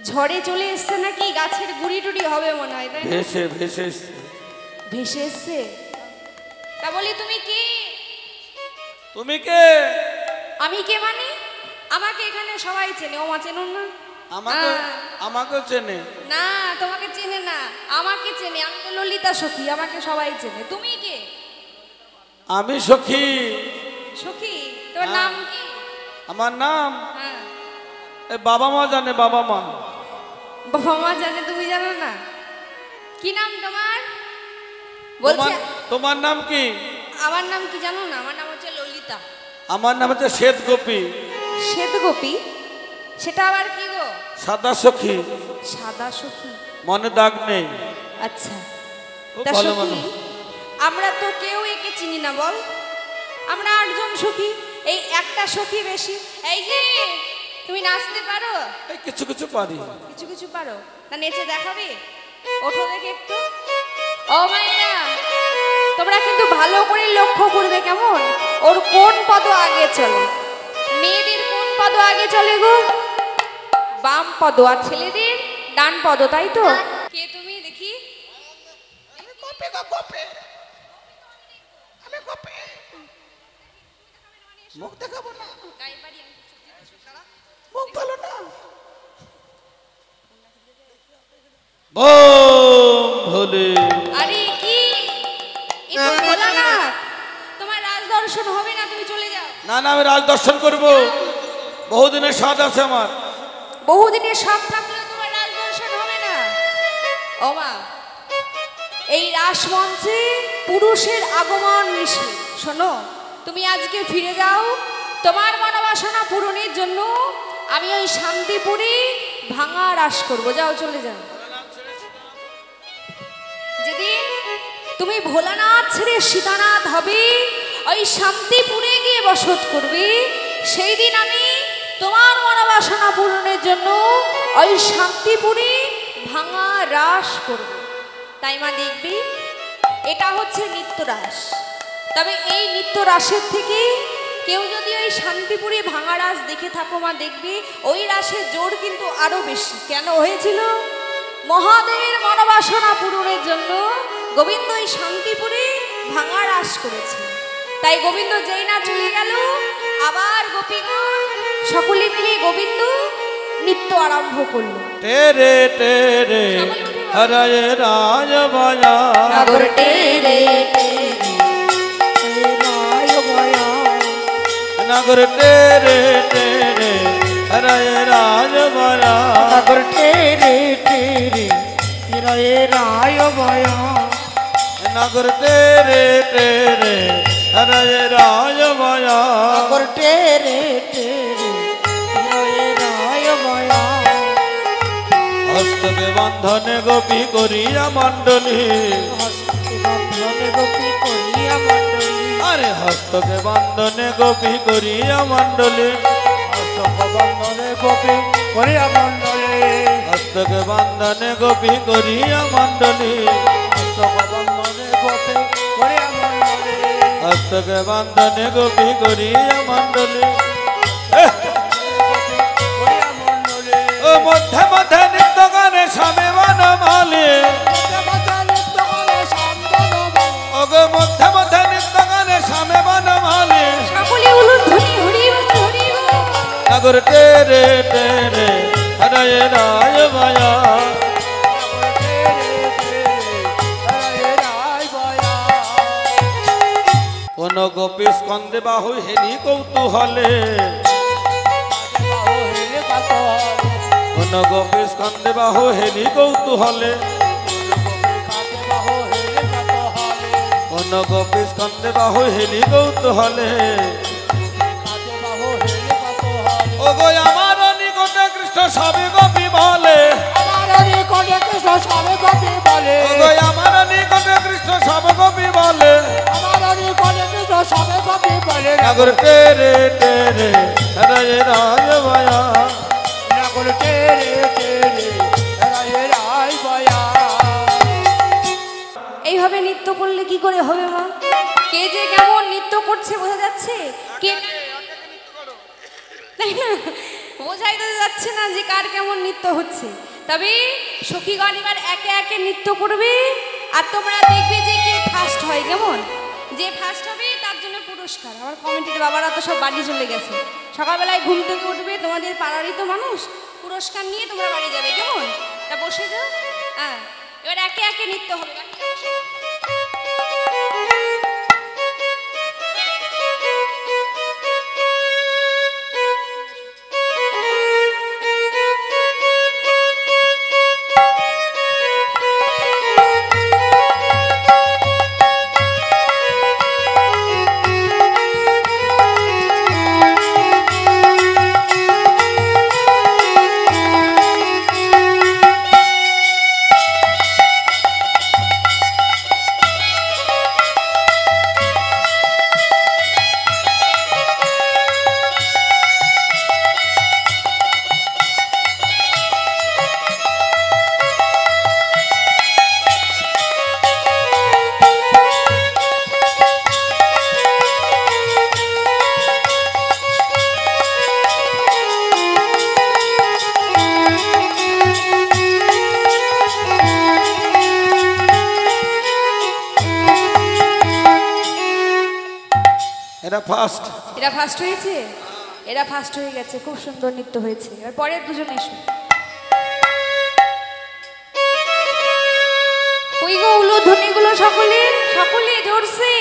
ঝড়ে চলে এসছে নাকি? গাছের গুড়ি টুড়ি হবে মনে হয়, তাই না? ভেসে ভেসে এসছে। ভেসে এসছে। তা বলি তুমি কি? তুমি কে? আমি কে মানে? আমাকে এখানে সবাই চেনে, ওমা চেনুন না? আমাকে হ্যাঁ। আমাকেও চেনে না, তোমাকে চেনে না, আমাকে চেনে। আমি তো ললিতা সখী, আমাকে সবাই চেনে। তুমি কে? আমি সখী সখী, তোর হ্যাঁ। নাম কি? আমার নাম হ্যাঁ, এ বাবা মা জানে বাবা মা বাবা মা জানে, তুমি জানো না? কি নাম তোমার? বলছি তোমার নাম কি? আমার নাম কি জানো না? আমার নাম হচ্ছে ললিতা। আমার নাম হচ্ছে শ্বেত গোপী শ্বেত গোপী? সেটা আবার কি গো? সাদা সখী সাদা সখী। মনে দাগ নেই আচ্ছা, খুব তা ভালো সখী, মানুষ আমরা তো কেউ একে চিনি না, বল? আমরা 8 জন সখী, এই একটা সখী বেশি। এই যে তুমি নাচতে পারো? এই কিছু কিছু পারি কিছু কিছু পারো? তা নেচে দেখাবে? ওঠো দেখে একটু। ও মাইয়া, তোমরা কিন্তু ভালো করে লক্ষ্য করবে, কেমন? ওর কোন পদ আগে চলে? মেয়েদের কোন পদ আগে চলে গো? বাম পদ। আর ছেলেদের ডান পদ, তাই তো? কে তুমি দেখি? মুখ দেখাবো না, গায়ে বাড়ি আমি মুখ ভালো না। বোম ভোলে আরে কি এ তো ভোলানাথ, তোমার রাজ দর্শন হবে না, তুমি চলে যাও। না না আমি রাজ দর্শন করব বহুদিনের স্বাদ আছে আমার বহুদিনের শখ থাকলেও তোমার রাজ দর্শন হবে না। ও মা, এই রাসমঞ্চে পুরুষের আগমন নিষেধ। শোনো, তুমি আজকে ফিরে যাও, তোমার মনোবাসনা পূরণের জন্য আমি ওই শান্তিপুরে ভাঙা রাস করবো। যাও, চলে যাও। যেদিন তুমি ভোলানাথ ছেড়ে সীতানাথ হবে, ওই শান্তিপুরে গিয়ে বসত করবে, সেই দিন আমি তোমার মনোবাসনা পূরণের জন্য ওই শান্তিপুরে ভাঙা রাস করব। তাই মা দেখবি, এটা হচ্ছে নিত্য রাস। তবে এই নিত্য রাসের থেকে কেউ যদি ওই শান্তিপুরে ভাঙা রাস দেখে থাকো মা, দেখবি ওই রাসের জোর কিন্তু আরো বেশি। কেন হয়েছিল? মহাদেবের মনোবাসনা পূরণের জন্য গোবিন্দ ওই শান্তিপুরে ভাঙা রাস করেছে। তাই গোবিন্দ যেই না চলে গেল, আবার গোপীগণ সকলে মিলে গোবিন্দ নৃত্য আরম্ভ করলো। তেরে তেরে হরয় রাজ বায়া, নাগর টেরে টেরে রায় বয়া, নাগর তেরে তেরে হরয় রাজ বায়া, নাগর টেরে টেরে হিরয়ে রায় বয়া, নাগর তেরে তেরে হরয় রাজ বায়া, নাগর টেরে টেরে হিরয়ে রায় বয়া, হস্তকে বন্ধনে গোপী করিয়া মণ্ডলী, হস্তে বন্ধনে গোপী করিয়া মণ্ডলী, আরে হস্তকে বন্ধনে গোপী করিয়া মণ্ডলী, হস্তক বন্ধনে গোপী করিয়া মণ্ডলী, হস্তকে বন্ধনে গোপী করিয়া মণ্ডলী, হস্তক বন্ধনে গোপী করিয়া মণ্ডলী, হস্তকে বন্ধনে গোপী করিয়া মণ্ডলী। করিয়া মণ্ডলী, ও মধ্যে মধ্যে নৃত্য গানে স্বামী বনমালী, দেবতা নৃত্য করে শান্তনবান, ও গো মধ্যে মধ্যে নৃত্য গানে স্বামী বনমালী, সকলে উলুধ্বনি হরিব হরিব। নাগর তেরে তেরে হরয় রায় বায়া, কোন গোপী স্কন্দে বাহু হেরি কৌতূহলে, কোন গোপী স্কন্দে বাহু হেরি কৌতূহলে, কোন গোপী স্কন্দে বাহু হেরি কৌতূহলে, ও গো আমার নিকটে কৃষ্ণ সবে গোপী বলে, ও গো আমার নিকটে কৃষ্ণ সবে গোপী বলে, নাগর তেরে তেরে হরয় রাজ বায়া, এইভাবে নৃত্য করলে কি করে হবে মা? কে যে কেমন নৃত্য করছে বোঝা যাচ্ছে, কে তাই না? বোঝাই তো যাচ্ছে না যে কার কেমন নৃত্য হচ্ছে। তবে সখীগণ এবার একে একে নৃত্য করবে, আর তোমরা দেখবে যে কে ফার্স্ট হয়। কেমন? যে ফার্স্ট হবে তার জন্য পুরস্কার। আমার কমিটির বাবারা তো সব বাড়ি চলে গেছে, সকালবেলায় ঘুম থেকে উঠবে, তোমাদের পাড়ারই তো মানুষ, পুরস্কার নিয়ে তোমরা বাড়ি যাবে। কেমন? তা বসে যাও। হ্যাঁ, এবার একে একে নৃত্য হবে। এরা ফার্স্ট, এরা ফার্স্ট হয়েছে, এরা ফার্স্ট হয়ে গেছে, খুব সুন্দর নৃত্য হয়েছে। এবার পরের দুজন এসো। ওই গো উলুধ্বনিগুলো সকলে সকলে জোরছে।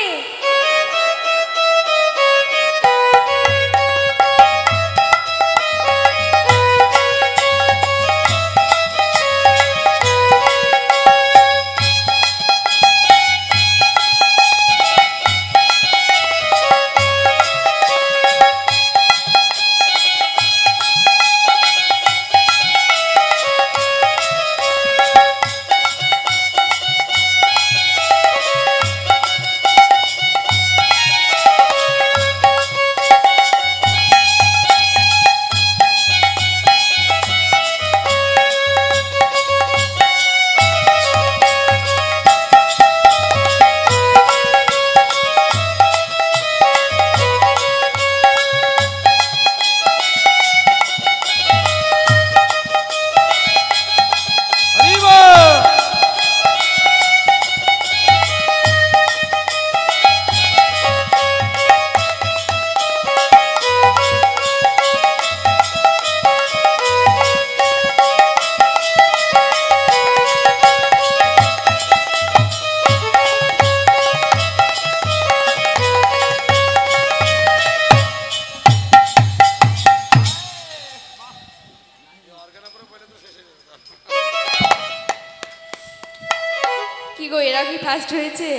গো এরা কি ফার্স্ট হয়েছে?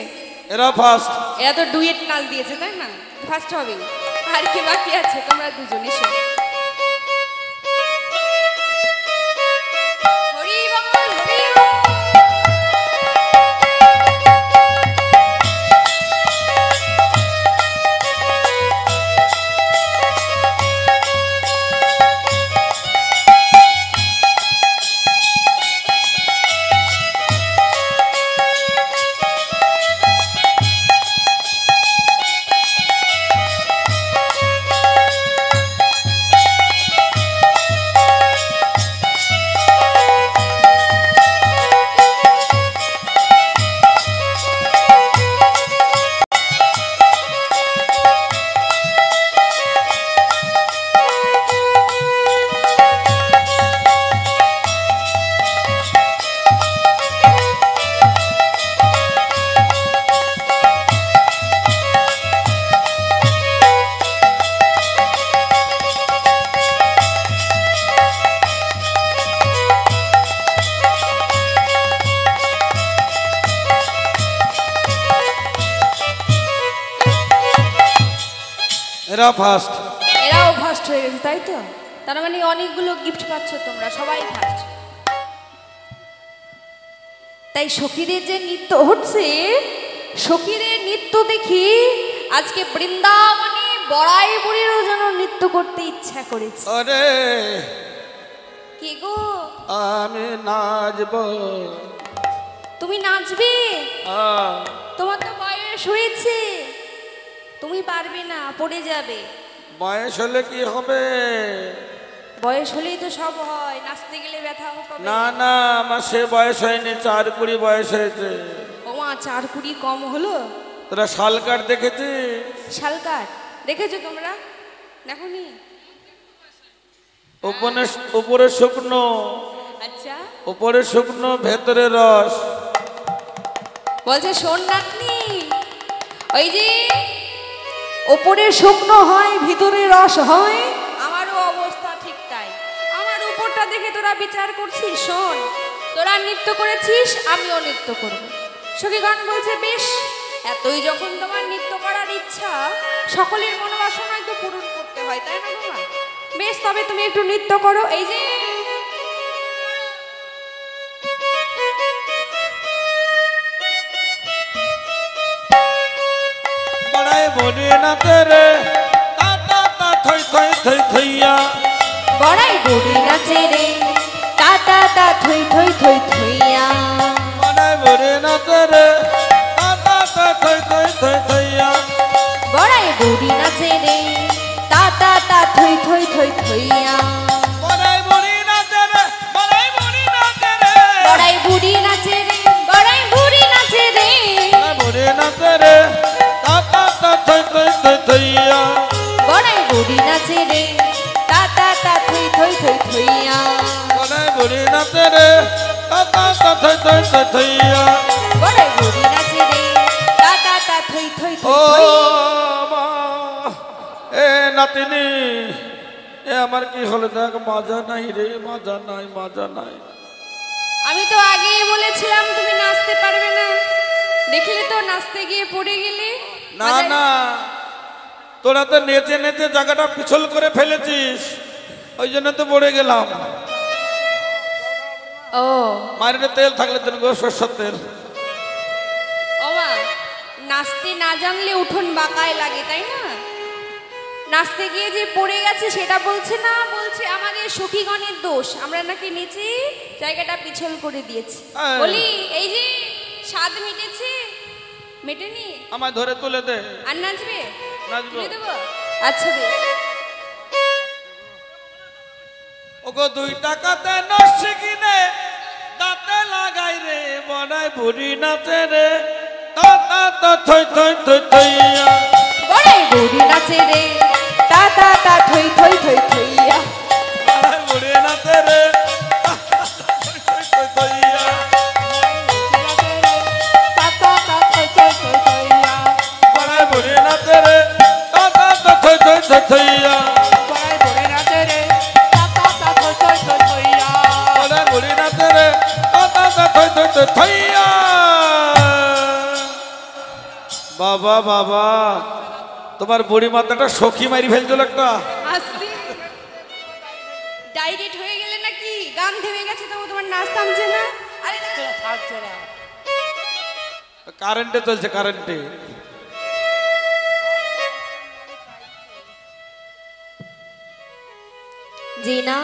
এরা ফার্স্ট। এরা তো ডুয়েট নাচ দিয়েছে তাই না, ফার্স্ট হবে। আর কি বাকি আছে, তোমরা দুজনই শোনো। হরি বল হরি বল। এরা ফার্স্ট। এরাও ফার্স্ট হয়ে গেছে তাই তো, তার মানে অনেকগুলো গিফট পাচ্ছ তোমরা, সবাই ফার্স্ট। তাই সখীদের যে নৃত্য হচ্ছে, সখীদের নৃত্য দেখি আজকে বৃন্দাবনে বড়াই বুড়িরও যেন নৃত্য করতে ইচ্ছা করেছে। আরে কে গো? আমি নাচব। তুমি নাচবে? তোমার তো বয়স হয়েছে, তুমি পারবে না, পড়ে যাবে। বয়স হলে কি হবে? বয়স হলেই তো সব হয়, নাচতে গেলে ব্যথা হবে। না না, আমার সে বয়স হয়নি, 4-20 বয়স হয়েছে। ওমা 4-20 কম হলো? তোরা শালকার দেখেছিস? শালকার দেখেছো তোমরা? দেখোনি? উপরে শুকনো, আচ্ছা উপরে শুকনো ভেতরে রস। বলছে শোন নাতনি, ওই যে ওপরে শুকনো হয় ভিতরে রস হয়, আমারও অবস্থা ঠিক তাই। আমার উপরটা দেখে তোরা বিচার করছিস? শোন, তোরা নৃত্য করেছিস, আমিও নৃত্য করব। সখীগণ বলছে বেশ, এতই যখন তোমার নৃত্য করার ইচ্ছা, সকলের মনোবাসনাই তো পূরণ করতে হয় তাই না বাবা? বেশ, তবে তুমি একটু নৃত্য করো। এই যে বড়াই বলি না তেরে তা তা তা থই থই থই থইয়া। বড়াই বুড়ি নাচে রে তা তা তা থই থই থই থইয়া। বড়াই বলি না তেরে তা তা তা থই থই থই থইয়া। বড়াই বুড়ি নাচে রে তা তা তা থই থই থই থইয়া। বড়াই বলি না তেরে, বড়াই বলি না তেরে, বড়াই বুড়ি নাচে রে, বড়াই বুড়ি নাচে রে। বড়াই বলি না তেরে তা তা তা থই থই থই থইয়া। বড়াই বুড়ি নাচে রে তা তা তা থই থই থই থইয়া। বড়াই বলি না তেরে তা তা তা থই থই থই থইয়া। বড়াই বুড়ি নাচে রে তা তা তা থই থই ও থই থই। মা, এ নাতিনি, এ আমার কি হলো দেখ, মজা নাই রে, মজা নাই, মজা নাই। আমি তো আগেই বলেছিলাম তুমি নাচতে পারবে না, দেখলে তো নাচতে গিয়ে পড়ে গেলে। না না, তোরা তো নেচে নেচে জায়গাটা পিছল করে ফেলেছিস, ওই জন্য তো পড়ে গেলাম। ও মায়ের তেল থাকলে তো গো, সরষের তেল। ও মা, নাচতে না জানলে উঠোন বাঁকায় লাগে তাই না? নাচতে গিয়ে যে পড়ে গেছে সেটা বলছে না, বলছে আমাদের সখীগণের দোষ, আমরা নাকি নিচে জায়গাটা পিছল করে দিয়েছি। বলি এই যে স্বাদ মিটেছে, মেটেনি? আমায় ধরে তুলে দে। আর নাচবে? নাচবো। তুলে দেবো? আচ্ছা বেশ। ওগো 2 টাকাতে নস্যি কিনে দাঁতে লাগাই রে, বড়াই বুড়ি নাচে রে তা তা তা থই থই থই থইয়া। বড়াই বুড়ি নাচে রে তা তা তা থই থই থই থইয়া। বড়াই বুড়ি নাচে রে তা তা তা থই থই থই থইয়া। বড়াই বুড়ি নাচে রে তা তা তা থই থই থই থইয়া। বড়াই বুড়ি নাচে রে তা তা তা থই থই থই থইয়া। বাবা বাবা, তোমার বুড়ি মাথাটা সখী মারি ফেলছিল একটা। আস্তে ডাইরেক্ট হয়ে গেলে নাকি? গান থেমে গেছে তবু তোমার নাচ থামছে না? আরে দাঁড়া। থাকছে না। কারেন্টে চলছে, কারেন্টে। জি না,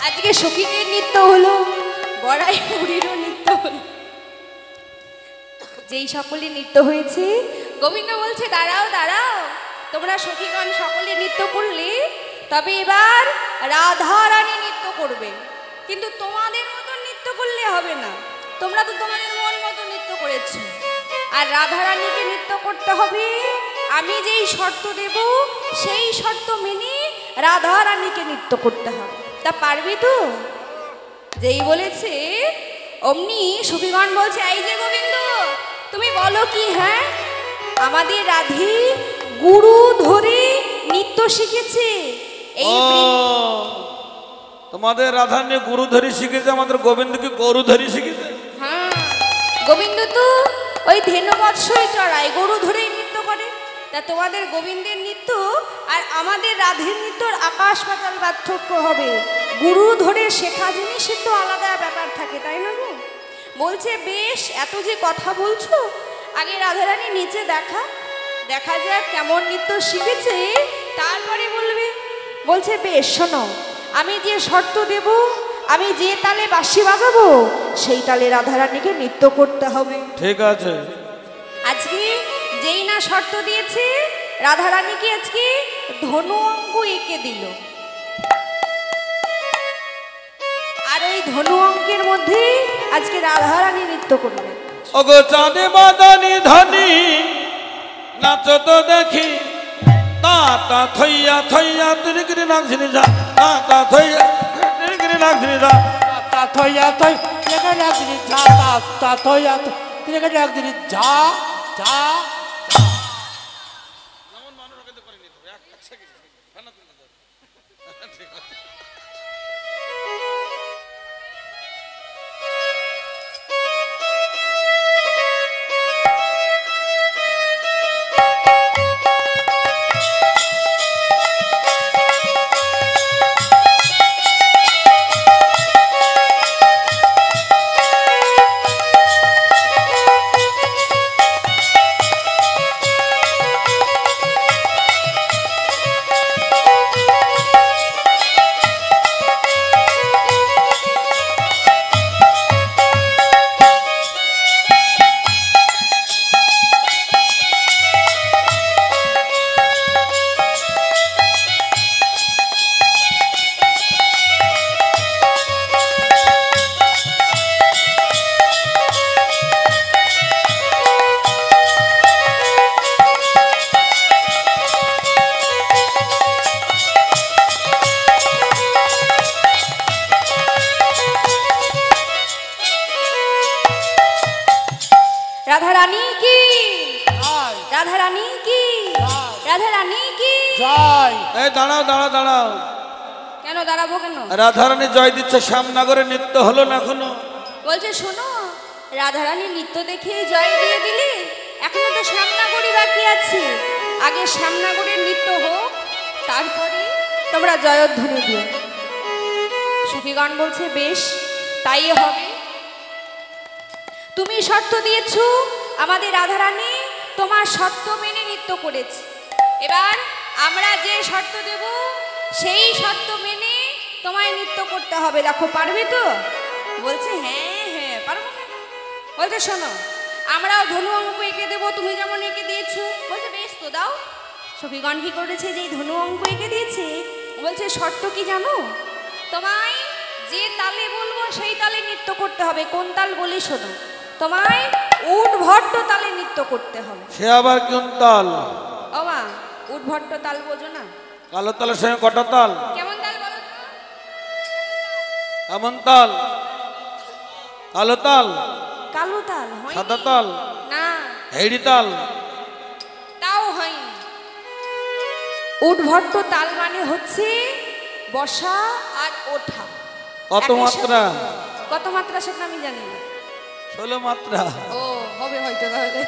আজকে সখীদের নৃত্য হলো, বড়াই বুড়িরও নৃত্য হলো। যেই সকলে নৃত্য হয়েছে, গোবিন্দ বলছে দাঁড়াও দাঁড়াও, তোমরা সখীগণ সকলে নৃত্য করলে, তবে এবার রাধা রানী নৃত্য করবে। কিন্তু তোমাদের মতো নৃত্য করলে হবে না, তোমরা তো তোমাদের মন মতো নৃত্য করেছো। আর রাধা রানীকে নৃত্য করতে হবে, আমি যেই শর্ত দেব সেই শর্ত মেনে রাধা রানীকে নৃত্য করতে হবে। তা পারবি তো? যেই বলেছে অমনি সখীগণ বলছে এই যে গোবিন্দ, তুমি বলো কি? হ্যাঁ, আমাদের রাধে গুরু ধরে নৃত্য শিখেছে। এই ও, তোমাদের রাধা নিয়ে গুরু ধরি শিখেছে, আমাদের গোবিন্দকে গরু ধরি শিখেছে। হ্যাঁ, গোবিন্দ তো ওই ধেনু বৎসই চড়ায়, গরু ধরেই নৃত্য করে। তা তোমাদের গোবিন্দের নৃত্য আর আমাদের রাধের নৃত্যর আকাশ পাতাল পার্থক্য হবে। গুরু ধরে শেখা জিনিসের তো আলাদা ব্যাপার থাকে, তাই না গো? বলছে বেশ, এত যে কথা বলছো, আগে রাধারানী নিচে দেখা দেখা যাক কেমন নৃত্য শিখেছে, তারপরে বলবে। বলছে বেশ, শোনো, আমি যে শর্ত দেব, আমি যে তালে বাঁশি বাজাবো সেই তালে রাধারানীকে নৃত্য করতে হবে। ঠিক আছে। আজকে যেই না শর্ত দিয়েছে, রাধারানীকে আজকে ধনু অঙ্ক এঁকে দিল, আর ওই ধনু অঙ্কের মধ্যে আজকে রাধারানী নৃত্য করবে। ওগো চাঁদে বাদানি ধনি নাচো তো দেখি, তা তা থইয়া থইয়া তিরিগিরি নাচনি যা, তা তা থইয়া তিরিগিরি নাচনি যা। তা থইয়া থই লেগে একদিন যা, তা থইয়া লেগে একদিন যা যা। রাধা রানী কি, জয় রাধা রানী কি, রাধা রানী কি। জয়। এই দাঁড়াও দাঁড়াও দাঁড়াও, কেন দাঁড়াবো কেন? রাধারানী জয় দিচ্ছে, শ্যামনগরে নৃত্য হলো না এখনো? বলছে শোনো, রাধারানী নৃত্য দেখে জয় দিয়ে দিলে, এখনো তো শ্যামনগরী বাকি আছে। আগে শ্যামনগরের নৃত্য হোক, তারপরে তোমরা জয়ধ্বনি দিও। সখীগণ বলছে বেশ, তাই হবে। তুমি শর্ত দিয়েছো, আমাদের রাধারানী তোমার শর্ত মেনে নৃত্য করেছে। এবার আমরা যে শর্ত দেব সেই শর্ত মেনে তোমায় নৃত্য করতে হবে। দেখো পারবে তো? বলছে হ্যাঁ হ্যাঁ পারবো কেন। বলছে শোনো, আমরাও ধনু অঙ্ক এঁকে দেবো, তুমি যেমন এঁকে দিয়েছো। বলছে বেশ তো দাও। সখীগণ কি করেছে, যেই ধনু অঙ্ক এঁকে দিয়েছে, বলছে শর্ত কি জানো? তোমায় যে তালে বলবো সেই তালে নৃত্য করতে হবে। কোন তাল বলি শোনো, তোমায় উঠভট্ট তালে নৃত্য করতে হবে। সে আবার কোন তাল? ও মা, উঠভট্ট তাল বোঝো না? কালো তালের সঙ্গে কটা তাল? কেমন তাল বলো তো? কেমন তাল? কালো তাল, কালো তাল হয় সাদা তাল, না, হেড়ি তাল, তাও হয়নি। উঠভট্ট তাল মানে হচ্ছে বসা আর ওঠা। কত একই মাত্রা? সাথে- কত মাত্রা সেটা আমি জানি না। 16 মাত্রা। ও হবে হয়তো তাহলে।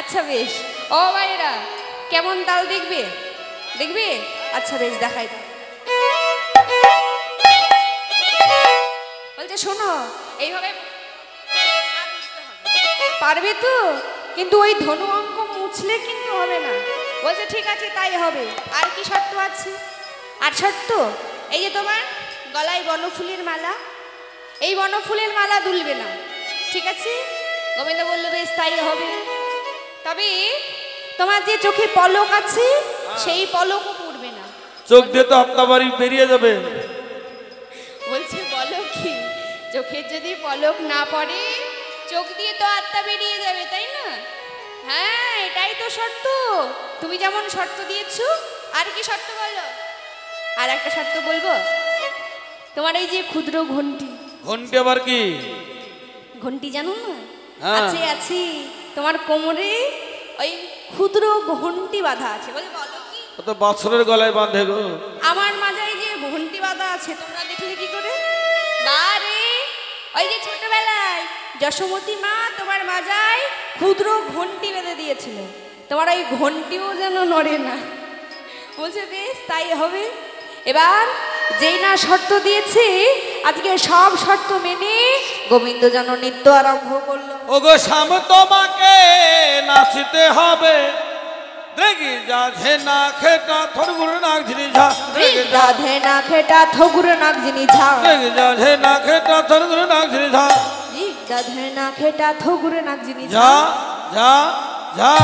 আচ্ছা বেশ। ও ভাইরা কেমন তাল দেখবে? দেখবে? আচ্ছা বেশ দেখাই দাও। বলছে শোনো এইভাবে পারবে তো, কিন্তু ওই ধনু অঙ্ক মুছলে কিন্তু হবে না। বলছে ঠিক আছে তাই হবে। আর কি শর্ত আছে? আর শর্ত এই যে তোমার গলায় বনফুলের মালা, এই বনফুলের মালা দুলবে না, ঠিক আছে? গোবিন্দ বলল বেশ তাই হবে। তবে তোমার যে চোখে পলক আছে সেই পলকও পড়বে না। চোখ দিয়ে তো আপনার বাড়ি বেরিয়ে যাবে। বলছে বলো কি, চোখের যদি পলক না পড়ে চোখ দিয়ে তো আত্মা বেরিয়ে যাবে, তাই না? হ্যাঁ এটাই তো শর্ত। তুমি যেমন শর্ত দিয়েছো, আর কি শর্ত বলো? আর একটা শর্ত বলবো, তোমার এই যে ক্ষুদ্র ঘন্টি। ঘন্টি আবার কি? ঘন্টি জানো না? হ্যাঁ। আছে আছে, তোমার কোমরে ওই ক্ষুদ্র ঘন্টি বাঁধা আছে। বলে বলো কি? ও তো বাছরের গলায় বাঁধে গো। আমার মাজায় যে ঘন্টি বাঁধা আছে তোমরা দেখলে কি করে? বারে ওই যে ছোটবেলায় যশোমতী মা তোমার মাজায় ক্ষুদ্র ঘন্টি বেঁধে দিয়েছিল, তোমার ওই ঘন্টিও যেন নড়ে না। বলছে বেশ তাই হবে। এবার যেই না শর্ত দিয়েছে, আজকে সব শর্ত মেনে গোবিন্দ যেন নৃত্য আরম্ভ করলো। ও গো শ্যাম তোমাকে নাচতে হবে, দেখি যা ঝে না খেটা থর গুরু নাক ঝিরি ঝা, রাধে না খেটা থগুর নাক যিনি ঝা, দেখি যা ঝে না খেটা থর গুরু নাক ঝিরি ঝা, রাধে না খেটা থগুর নাক যিনি ঝা। যা যা যা।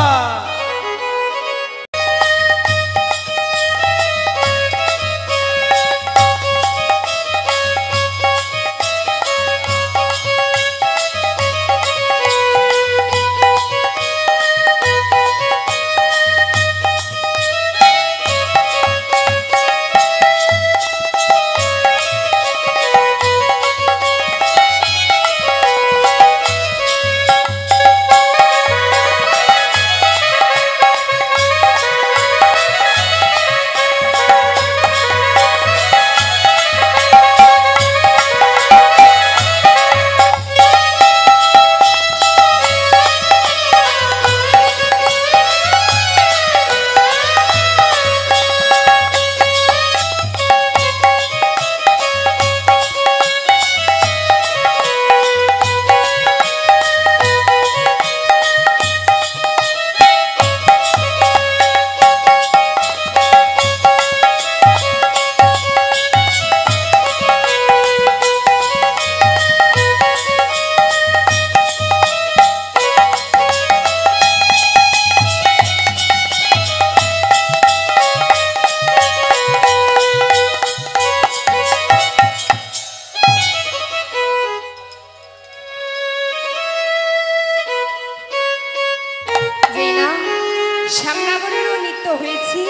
শ্যামনগরেরও নৃত্য হয়েছে।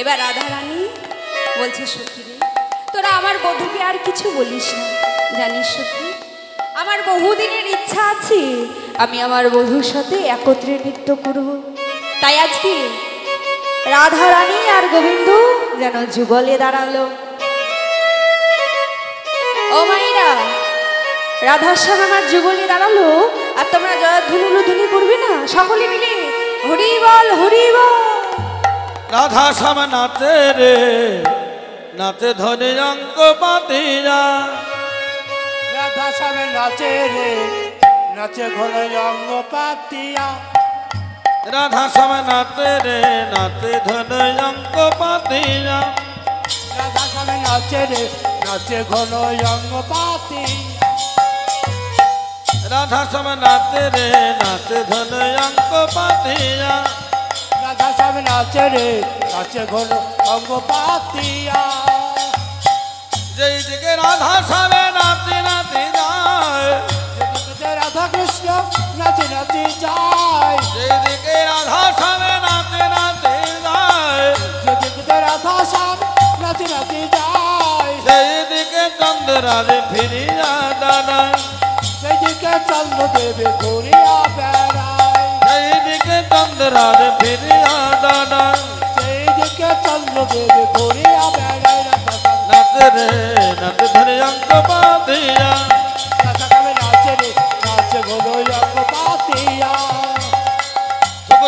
এবার রাধা রানী বলছে সখী রে, তোরা আমার বধূকে আর কিছু বলিস না, জানিস সখী আমার বহুদিনের ইচ্ছা আছে আমি আমার বধূর সাথে একত্রে নৃত্য করব। তাই আজকে রাধা রানী আর গোবিন্দ যেন যুগলে দাঁড়ালো। ও মাইরা, রাধার সঙ্গে আমার যুগলে দাঁড়ালো, আর তোমরা জয়ধ্বনি করবে না সকলে মিলে? হরি বল হরি বল। রাধা শ্যাম নাচে রে, নাচে ধনে অঙ্ক পাতিয়া, রাধা শ্যাম নাচে রে, নাচে ঘোড়ে অঙ্গ পাতিয়া, রাধা শ্যাম নাচে রে, নাচে ধনে অঙ্ক পাতিয়া, রাধা শ্যাম নাচে রে, নাচে ঘোড়ে অঙ্গ পাতিয়া, রাধা শ্যাম নাচে রে, নাচে ধনে অঙ্ক পাতিয়া, রাধা শ্যাম নাচে রে, নাচে ঘোড়ে অঙ্গ পাতিয়া। যেই দিকে রাধা শ্যামে নাচে নাচে যায়, রাধা কৃষ্ণ নাচে নাচে যায়, যেই দিকে রাধা শ্যামে নাচে নাচে যায়, যেদিকে রাধা শ্যাম নাচে নাচে যায়, সেই দিকে চন্দ্রারে ফিরিয়া দাঁড়ায়, সেদিকে চন্দ্র দেবে ঘুরিয়া বেড়ায়, সেই দিকে চন্দ্রারে ফিরিয়া দাঁড়ায়, সেইদিকে চন্দ্র দেবে ঘুরিয়া বেড়ায়। নাচে রে, নাচে ধরে অঙ্ক পাতিয়া, রাধা শ্যামে নাচে রে, নাচে ঘোড়ে অঙ্গ পাতিয়া, তবু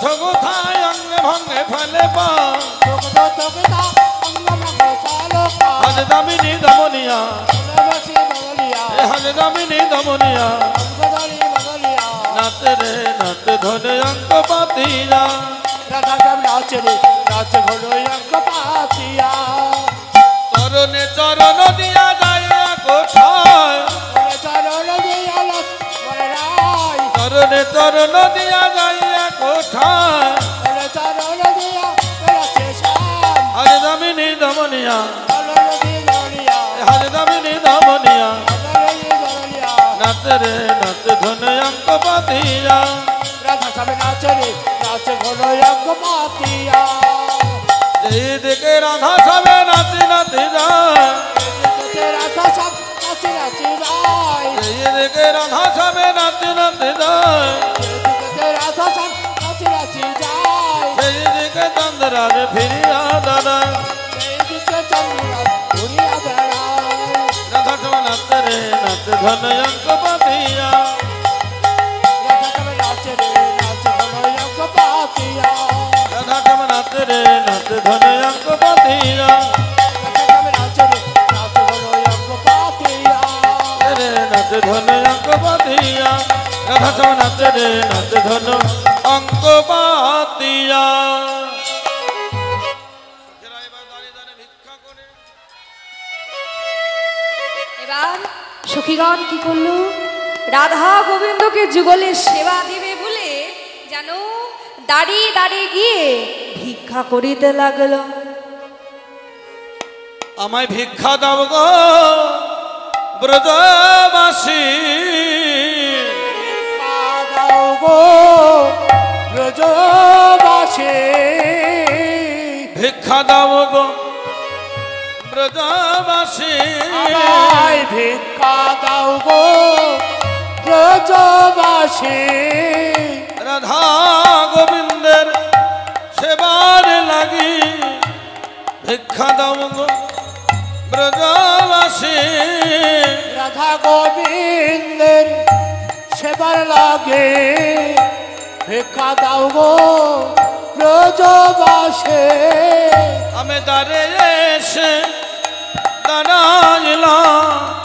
কোথা কোথায় অঙ্গে ভঙ্গে ফেলে পা হাজ দামিনী দমনিয়া হাজ দামিনী দমনিয়া নাচে রে নাচে ধনে অঙ্ক পাতিয়া চরণে চরণ দিয়া যাইয়া কোথায় চরণে চরণ দিয়া যাইয়া কোথায় হাজ দামিনী দমনিয়া হাজ দামিনী দমনিয়া নাচে রে নাচে ধনে অঙ্ক পাতিয়া এইদিকে রাধা সবে নাচি নাচি যায় এইদিকে রাধা সবে নাচি নাচি যায় সেইদিকে চন্দ্রাজ ফিরিয়া দাঁড়ায় রাধা সবে নাচে রে নাচে ধনে অঙ্ক পাতিয়া রাধা সবে নাচে রে নাচে ধনে অঙ্ক পাতিয়া রে নাচে ধনে অঙ্ক পাতিয়া রাধা সবে নাচে রে নাচে ধন অঙ্ক পাতিয়া এবার সখীগণ কি করলো? রাধা গোবিন্দকে যুগলে সেবা দিবে বলে যেন দাঁড়িয়ে দাঁড়িয়ে গিয়ে ভিক্ষা করিতে লাগলো। আমায় ভিক্ষা দাও গো ব্রজবাসী ভিক্ষা দাও গো ব্রজবাসী ভিক্ষা দাও গো ব্রজবাসী রাধা গোবিন্দের সেবার লাগি ভিক্ষা দাও গো ব্রজবাসী রাধা গোবিন্দের সেবার লাগে ভিক্ষা দাও গো ব্রজবাসী আমি দাঁড়ে এসে দাঁড়াইলাম